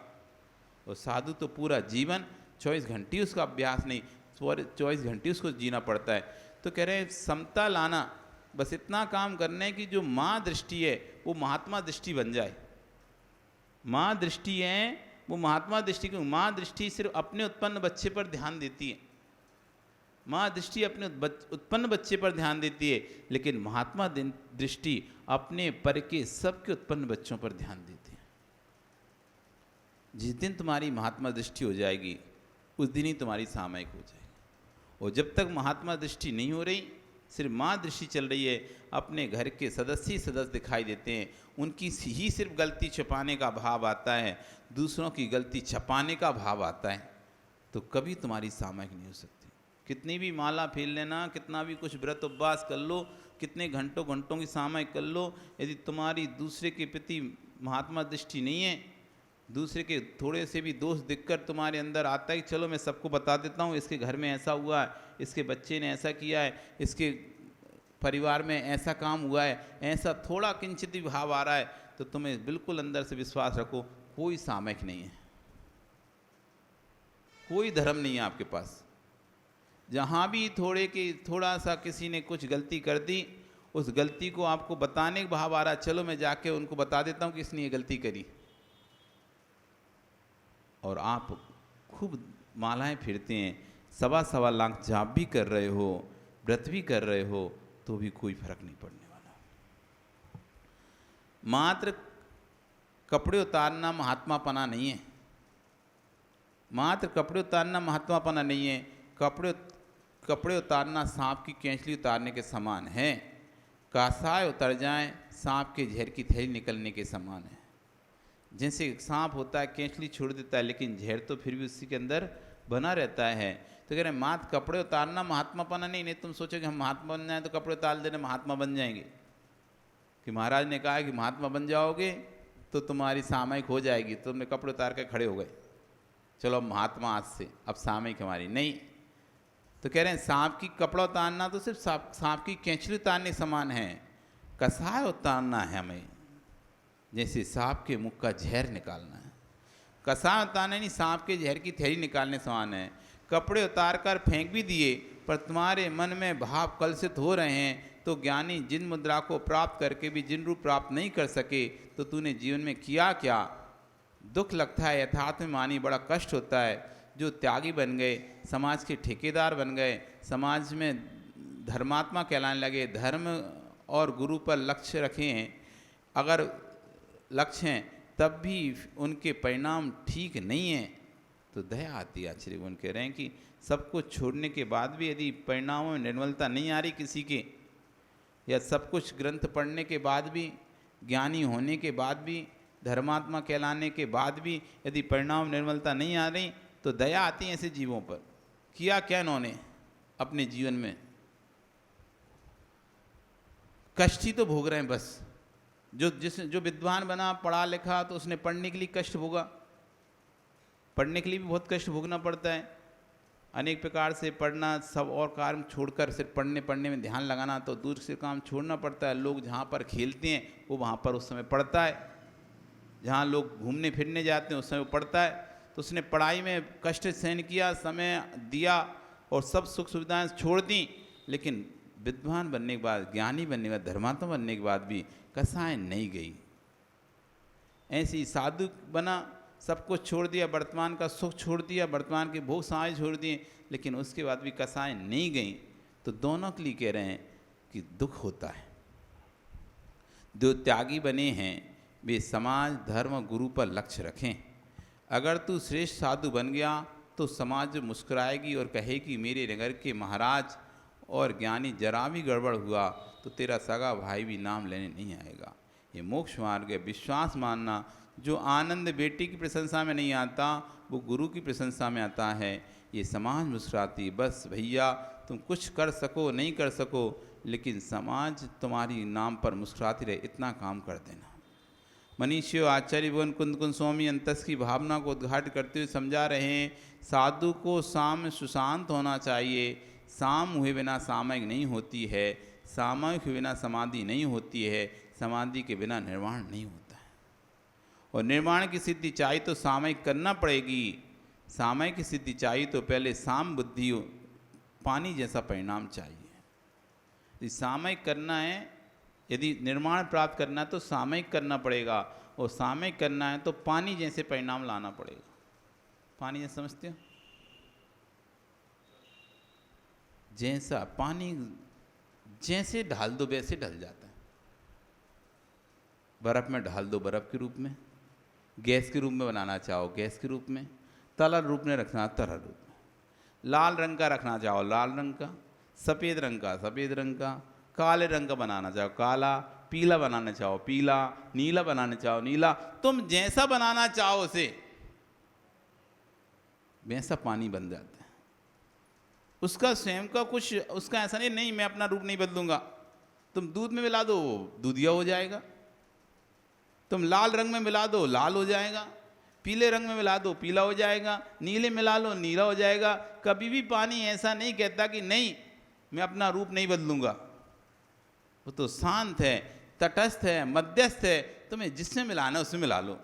और साधु तो पूरा जीवन 24 घंटे उसका अभ्यास नहीं, 24 घंटे उसको जीना पड़ता है। तो कह रहे हैं समता लाना, बस इतना काम करना है कि जो माँ दृष्टि है वो महात्मा दृष्टि बन जाए। माँ दृष्टि है वो महात्मा दृष्टि, क्यों? माँ दृष्टि सिर्फ अपने उत्पन्न बच्चे पर ध्यान देती है, माँ दृष्टि अपने उत्पन्न बच्चे पर ध्यान देती है, लेकिन महात्मा दृष्टि अपने पर के सबके उत्पन्न बच्चों पर ध्यान देती है। जिस दिन तुम्हारी महात्मा दृष्टि हो जाएगी उस दिन ही तुम्हारी सामयिक हो जाएगी। और जब तक महात्मा दृष्टि नहीं हो रही, सिर्फ माँ दृष्टि चल रही है, अपने घर के सदस्य दिखाई देते हैं, उनकी ही सिर्फ गलती छुपाने का भाव आता है, दूसरों की गलती छुपाने का भाव आता है, तो कभी तुम्हारी सामयिक नहीं हो सकती। कितनी भी माला फेर लेना, कितना भी कुछ व्रत उपवास कर लो, कितने घंटों की सामयिक कर लो, यदि तुम्हारी दूसरे के प्रति महात्मा दृष्टि नहीं है दूसरे के थोड़े से भी दोष दिखकर तुम्हारे अंदर आता है कि चलो मैं सबको बता देता हूँ, इसके घर में ऐसा हुआ है, इसके बच्चे ने ऐसा किया है, इसके परिवार में ऐसा काम हुआ है, ऐसा थोड़ा किंचित भी भाव आ रहा है, तो तुम्हें बिल्कुल अंदर से विश्वास रखो, कोई सामयिक नहीं है, कोई धर्म नहीं है आपके पास। जहाँ भी थोड़ा सा किसी ने कुछ गलती कर दी, उस गलती को आपको बताने का भाव आ रहा है, चलो मैं जाके उनको बता देता हूँ कि इसने ये गलती करी, और आप खूब मालाएं फिरते हैं, सवा लाख जाप भी कर रहे हो, व्रत भी कर रहे हो, तो भी कोई फर्क नहीं पड़ने वाला। मात्र कपड़े उतारना महात्मापना नहीं है, मात्र कपड़े उतारना महात्मापना नहीं है। कपड़े उतारना सांप की केंचली उतारने के समान है। कासाय उतर जाए सांप के जहर की थैली निकलने के समान है। जैसे सांप होता है केंचली छोड़ देता है, लेकिन जहर तो फिर भी उसी के अंदर बना रहता है। तो कह रहे हैं मात्र कपड़े उतारना महात्मापना नहीं। तुम सोचो कि हम महात्मा बन जाएं तो कपड़े उतार देने महात्मा बन जाएंगे, कि महाराज ने कहा कि महात्मा बन जाओगे तो तुम्हारी सामयिक हो जाएगी, तो तुमने कपड़े उतार के खड़े हो गए, चलो अब महात्मा आज से, अब सामयिक हमारी नहीं। तो कह रहे हैं सांप की कपड़ा उतारना तो सिर्फ सांप की केंचली उतारने समान है। कसाय उतारना है हमें, जैसे सांप के मुख का जहर निकालना है। कसाय उतारना नहीं, सांप के जहर की थैली निकालने समान है। कपड़े उतार कर फेंक भी दिए, पर तुम्हारे मन में भाव कलुषित हो रहे हैं, तो ज्ञानी जिन मुद्रा को प्राप्त करके भी जिन रूप प्राप्त नहीं कर सके, तो तूने जीवन में किया क्या। दुख लगता है, यथार्थ में मानी बड़ा कष्ट होता है। जो त्यागी बन गए, समाज के ठेकेदार बन गए, समाज में धर्मात्मा कहलाने लगे, धर्म और गुरु पर लक्ष्य रखे हैं, अगर लक्ष्य हैं तब भी उनके परिणाम ठीक नहीं हैं, तो दया आती है। आचार्य गुण कह रहे हैं कि सब कुछ छोड़ने के बाद भी यदि परिणामों में निर्मलता नहीं आ रही किसी के, या सब कुछ ग्रंथ पढ़ने के बाद भी, ज्ञानी होने के बाद भी, धर्मात्मा कहलाने के बाद भी यदि परिणाम निर्मलता नहीं आ रही, तो दया आती है ऐसे जीवों पर। किया क्या इन्होंने अपने जीवन में, कष्ट ही तो भोग रहे हैं बस। जो विद्वान बना, पढ़ा लिखा, तो उसने पढ़ने के लिए कष्ट भोगा, पढ़ने के लिए भी बहुत कष्ट भोगना पड़ता है। अनेक प्रकार से पढ़ना, सब और कार्य छोड़कर सिर्फ पढ़ने में ध्यान लगाना, तो दूर से काम छोड़ना पड़ता है। लोग जहाँ पर खेलते हैं वो वहाँ पर उस समय पढ़ता है, जहाँ लोग घूमने फिरने जाते हैं उस समय वो पढ़ता है। तो उसने पढ़ाई में कष्ट सहन किया, समय दिया और सब सुख सुविधाएं छोड़ दी, लेकिन विद्वान बनने के बाद, ज्ञानी बनने के बाद, धर्मात्मा बनने के बाद भी कसाय नहीं गई। ऐसे ही साधु बना, सब कुछ छोड़ दिया, वर्तमान का सुख छोड़ दिया, वर्तमान के भोग समाज छोड़ दिए, लेकिन उसके बाद भी कसाय नहीं गई। तो दोनों के लिए कह रहे हैं कि दुख होता है। जो त्यागी बने हैं वे समाज, धर्म, गुरु पर लक्ष्य रखें। अगर तू श्रेष्ठ साधु बन गया तो समाज मुस्कुराएगी और कहेगी मेरे नगर के महाराज और ज्ञानी, जरा भी गड़बड़ हुआ तो तेरा सगा भाई भी नाम लेने नहीं आएगा। ये मोक्ष मार्ग है। विश्वास मानना, जो आनंद बेटी की प्रशंसा में नहीं आता वो गुरु की प्रशंसा में आता है। ये समाज मुस्कुराती, बस भैया तुम कुछ कर सको नहीं कर सको, लेकिन समाज तुम्हारी नाम पर मुस्कुराती रहे, इतना काम कर देना। मनीषियों आचार्य भगवान कुंद स्वामी अंतस की भावना को उद्घाटित करते हुए समझा रहे हैं, साधु को साम सुशांत होना चाहिए। साम हुए बिना सामयिक नहीं होती है, सामयिक हुए बिना समाधि नहीं होती है, समाधि के बिना निर्वाण नहीं होता है। और निर्वाण की सिद्धि चाहिए तो सामयिक करना पड़ेगी। सामयिक की सिद्धि चाहिए तो पहले साम बुद्धि, पानी जैसा परिणाम चाहिए। यदि सामयिक करना है, यदि निर्माण प्राप्त करना है तो सामयिक करना पड़ेगा, और सामयिक करना है तो पानी जैसे परिणाम लाना पड़ेगा। पानी जैसे समझते हो, जैसा पानी जैसे ढाल दो वैसे ढल जाता है। बर्फ में ढाल दो बर्फ के रूप में, गैस के रूप में बनाना चाहो गैस के रूप में, तरल रूप में रखना तरल रूप में, लाल रंग का रखना चाहो लाल रंग का, सफ़ेद रंग का सफ़ेद रंग का, काले रंग का बनाना चाहो काला, पीला बनाना चाहो पीला, नीला बनाना चाहो नीला, तुम जैसा बनाना चाहो उसे वैसा पानी बन जाता है। उसका स्वयं का कुछ, उसका ऐसा नहीं मैं अपना रूप नहीं बदलूंगा। तुम दूध में मिला दो दूधिया हो जाएगा, तुम लाल रंग में मिला दो लाल हो जाएगा, पीले रंग में मिला दो पीला हो जाएगा, नीले मिला लो नीला हो जाएगा। कभी भी पानी ऐसा नहीं कहता कि नहीं मैं अपना रूप नहीं बदलूंगा। वो तो शांत है, तटस्थ है, मध्यस्थ है। तुम्हें जिसमें मिलाना उसमें मिला लो,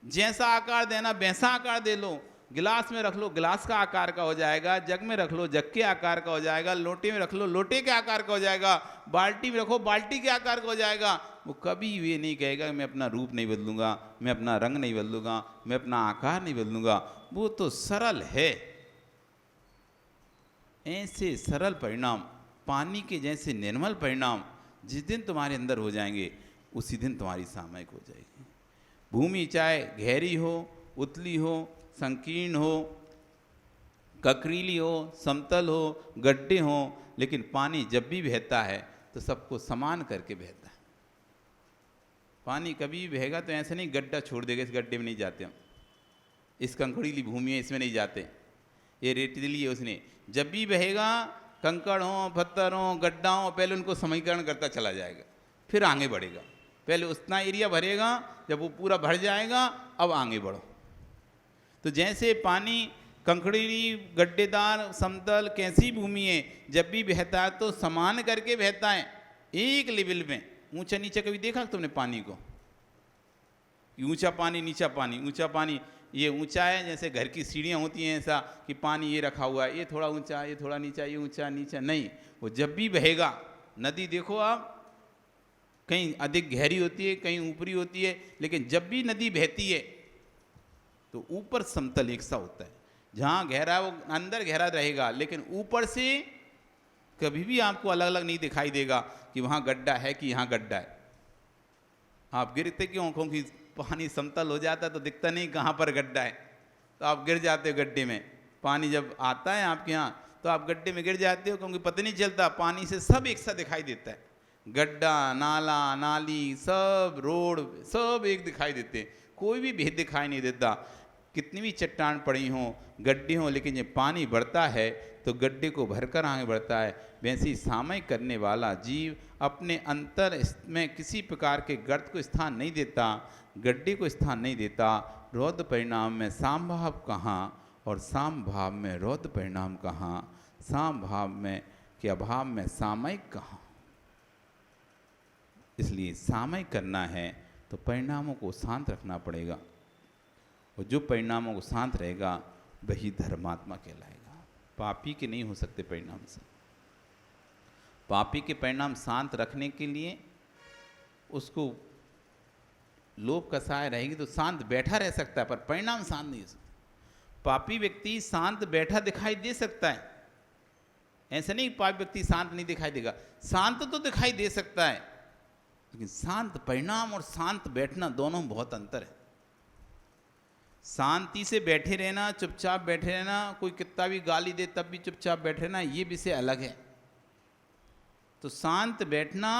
जैसा आकार देना वैसा आकार दे लो। गिलास में रख लो गिलास का आकार का हो जाएगा, जग में रख लो जग के आकार का हो जाएगा, लोटे में रख लो लोटे के आकार का हो जाएगा, बाल्टी में रखो बाल्टी के आकार का हो जाएगा। वो कभी ये नहीं कहेगा मैं अपना रूप नहीं बदलूंगा, मैं अपना रंग नहीं बदलूंगा, मैं अपना आकार नहीं बदलूंगा। वो तो सरल है। ऐसे सरल परिणाम, पानी के जैसे निर्मल परिणाम जिस दिन तुम्हारे अंदर हो जाएंगे उसी दिन तुम्हारी सामयिक हो जाएगी। भूमि चाहे गहरी हो, उतली हो, संकीर्ण हो, ककरीली हो, समतल हो, गड्ढे हो, लेकिन पानी जब भी बहता है तो सबको समान करके बहता है। पानी कभी भी बहेगा तो ऐसे नहीं गड्ढा छोड़ देगा, इस गड्ढे में नहीं जाते हम, इस कंकड़ीली भूमि है इसमें नहीं जाते, ये रेतीली है उसने। जब भी बहेगा कंकड़ हो, पत्थर हो, गड्ढा हो, पहले उनको समीकरण करता चला जाएगा, फिर आगे बढ़ेगा। पहले उतना एरिया भरेगा, जब वो पूरा भर जाएगा अब आगे बढ़ो। तो जैसे पानी कंकड़ीली, गड्ढेदार, समतल, कैसी भूमि है, जब भी बहता है तो समान करके बहता है, एक लेवल में। ऊंचा नीचा कभी देखा तुमने पानी को? ऊंचा पानी नीचा पानी, ऊंचा पानी ये ऊंचा है जैसे घर की सीढ़ियाँ होती हैं, ऐसा कि पानी ये रखा हुआ है, ये थोड़ा ऊंचा, ये थोड़ा नीचा, ये ऊंचा नीचा नहीं। वो जब भी बहेगा, नदी देखो आप, कहीं अधिक गहरी होती है, कहीं ऊपरी होती है, लेकिन जब भी नदी बहती है तो ऊपर समतल एक सा होता है। जहाँ गहरा है वो अंदर गहरा रहेगा, लेकिन ऊपर से कभी भी आपको अलग अलग नहीं दिखाई देगा कि वहाँ गड्ढा है कि यहाँ गड्ढा है। आप गिरते क्यों? क्योंकि पानी समतल हो जाता है तो दिखता नहीं कहाँ पर गड्ढा है, तो आप गिर जाते हो गड्ढे में। पानी जब आता है आपके यहाँ तो आप गड्ढे में गिर जाते हो, क्योंकि पता नहीं चलता, पानी से सब एक सा दिखाई देता है। गड्ढा, नाला, नाली, सब रोड सब एक दिखाई देते हैं, कोई भी भेद दिखाई नहीं देता। कितनी भी चट्टान पड़ी हों, गड्ढे हों, लेकिन जब पानी बढ़ता है तो गड्ढे को भरकर आगे बढ़ता है। वैसे ही सामयिक करने वाला जीव अपने अंतर में किसी प्रकार के गर्त को स्थान नहीं देता, गड्ढे को स्थान नहीं देता। रौद्र परिणाम में साम भाव कहाँ और साम भाव में रौद्र परिणाम कहाँ, साम भाव में के अभाव में सामयिक कहाँ। इसलिए सामयिक करना है तो परिणामों को शांत रखना पड़ेगा, और जो परिणामों को शांत रहेगा वही धर्मात्मा कहलाएगा। पापी के नहीं हो सकते परिणाम से। पापी के परिणाम शांत रखने के लिए उसको लोभ कसाय रहेगी तो शांत बैठा रह सकता है, पर परिणाम शांत नहीं हो सकता। पापी व्यक्ति शांत बैठा दिखाई दे सकता है, ऐसा नहीं पापी व्यक्ति शांत नहीं दिखाई देगा, शांत तो दिखाई दे सकता है, लेकिन शांत परिणाम और शांत बैठना दोनों में बहुत अंतर है। शांति से बैठे रहना, चुपचाप बैठे रहना, कोई कितना भी गाली दे तब भी चुपचाप बैठे रहना, ये विषय अलग है। तो शांत बैठना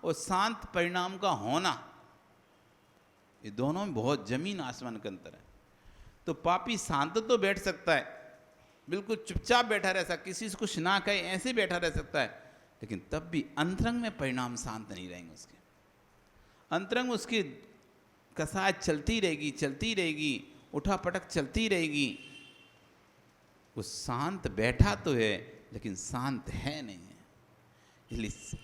और शांत परिणाम का होना, ये दोनों में बहुत जमीन आसमान का अंतर है। तो पापी शांत तो बैठ सकता है, बिल्कुल चुपचाप बैठा रह सकता, किसी से कुछ ना कहे ऐसे बैठा रह सकता है, लेकिन तब भी अंतरंग में परिणाम शांत नहीं रहेंगे। उसके अंतरंग उसकी कसाय चलती रहेगी, उठा पटक चलती रहेगी। वो शांत बैठा तो है लेकिन शांत है नहीं है। इसलिए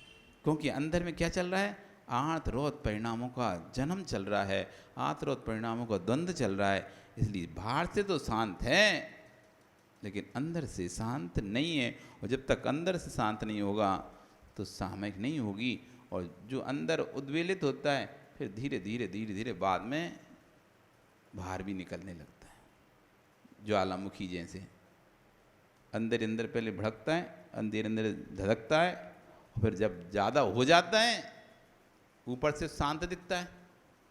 क्योंकि अंदर में क्या चल रहा है, आर्तरोध परिणामों का जन्म चल रहा है, आर्तरोध परिणामों का द्वंद्व चल रहा है। इसलिए बाहर से तो शांत है लेकिन अंदर से शांत नहीं है, और जब तक अंदर से शांत नहीं होगा तो सामयिक नहीं होगी। और जो अंदर उद्वेलित होता है फिर धीरे धीरे बाद में बाहर भी निकलने लगता है। ज्वालामुखी जैसे अंदर अंदर पहले भड़कता है, अंदर अंदर धधकता है, और फिर जब ज़्यादा हो जाता है ऊपर से शांत दिखता है,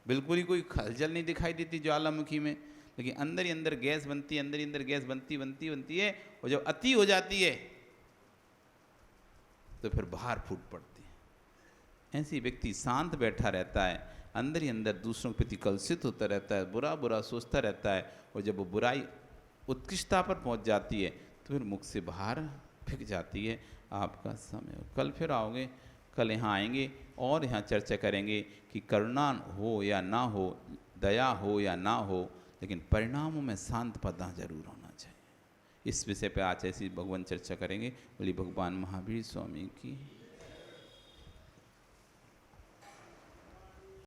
बिल्कुल ही कोई खलचल नहीं दिखाई देती ज्वालामुखी में, लेकिन अंदर ही अंदर गैस बनती है, अंदर ही अंदर गैस बनती है, और जब अति हो जाती है तो फिर बाहर फूट पड़ती है। ऐसे व्यक्ति शांत बैठा रहता है, अंदर ही अंदर दूसरों के प्रति कलुषित होता रहता है, बुरा बुरा सोचता रहता है, और जब वो बुराई उत्कृष्टता पर पहुंच जाती है तो फिर मुख से बाहर फेंक जाती है। आपका समय हो, कल फिर आओगे, कल यहाँ आएंगे और यहाँ चर्चा करेंगे कि करुणा हो या ना हो, दया हो या ना हो, लेकिन परिणामों में शांत पदा जरूर होना चाहिए। इस विषय पे आज ऐसी भगवान चर्चा करेंगे। बोली भगवान महावीर स्वामी की।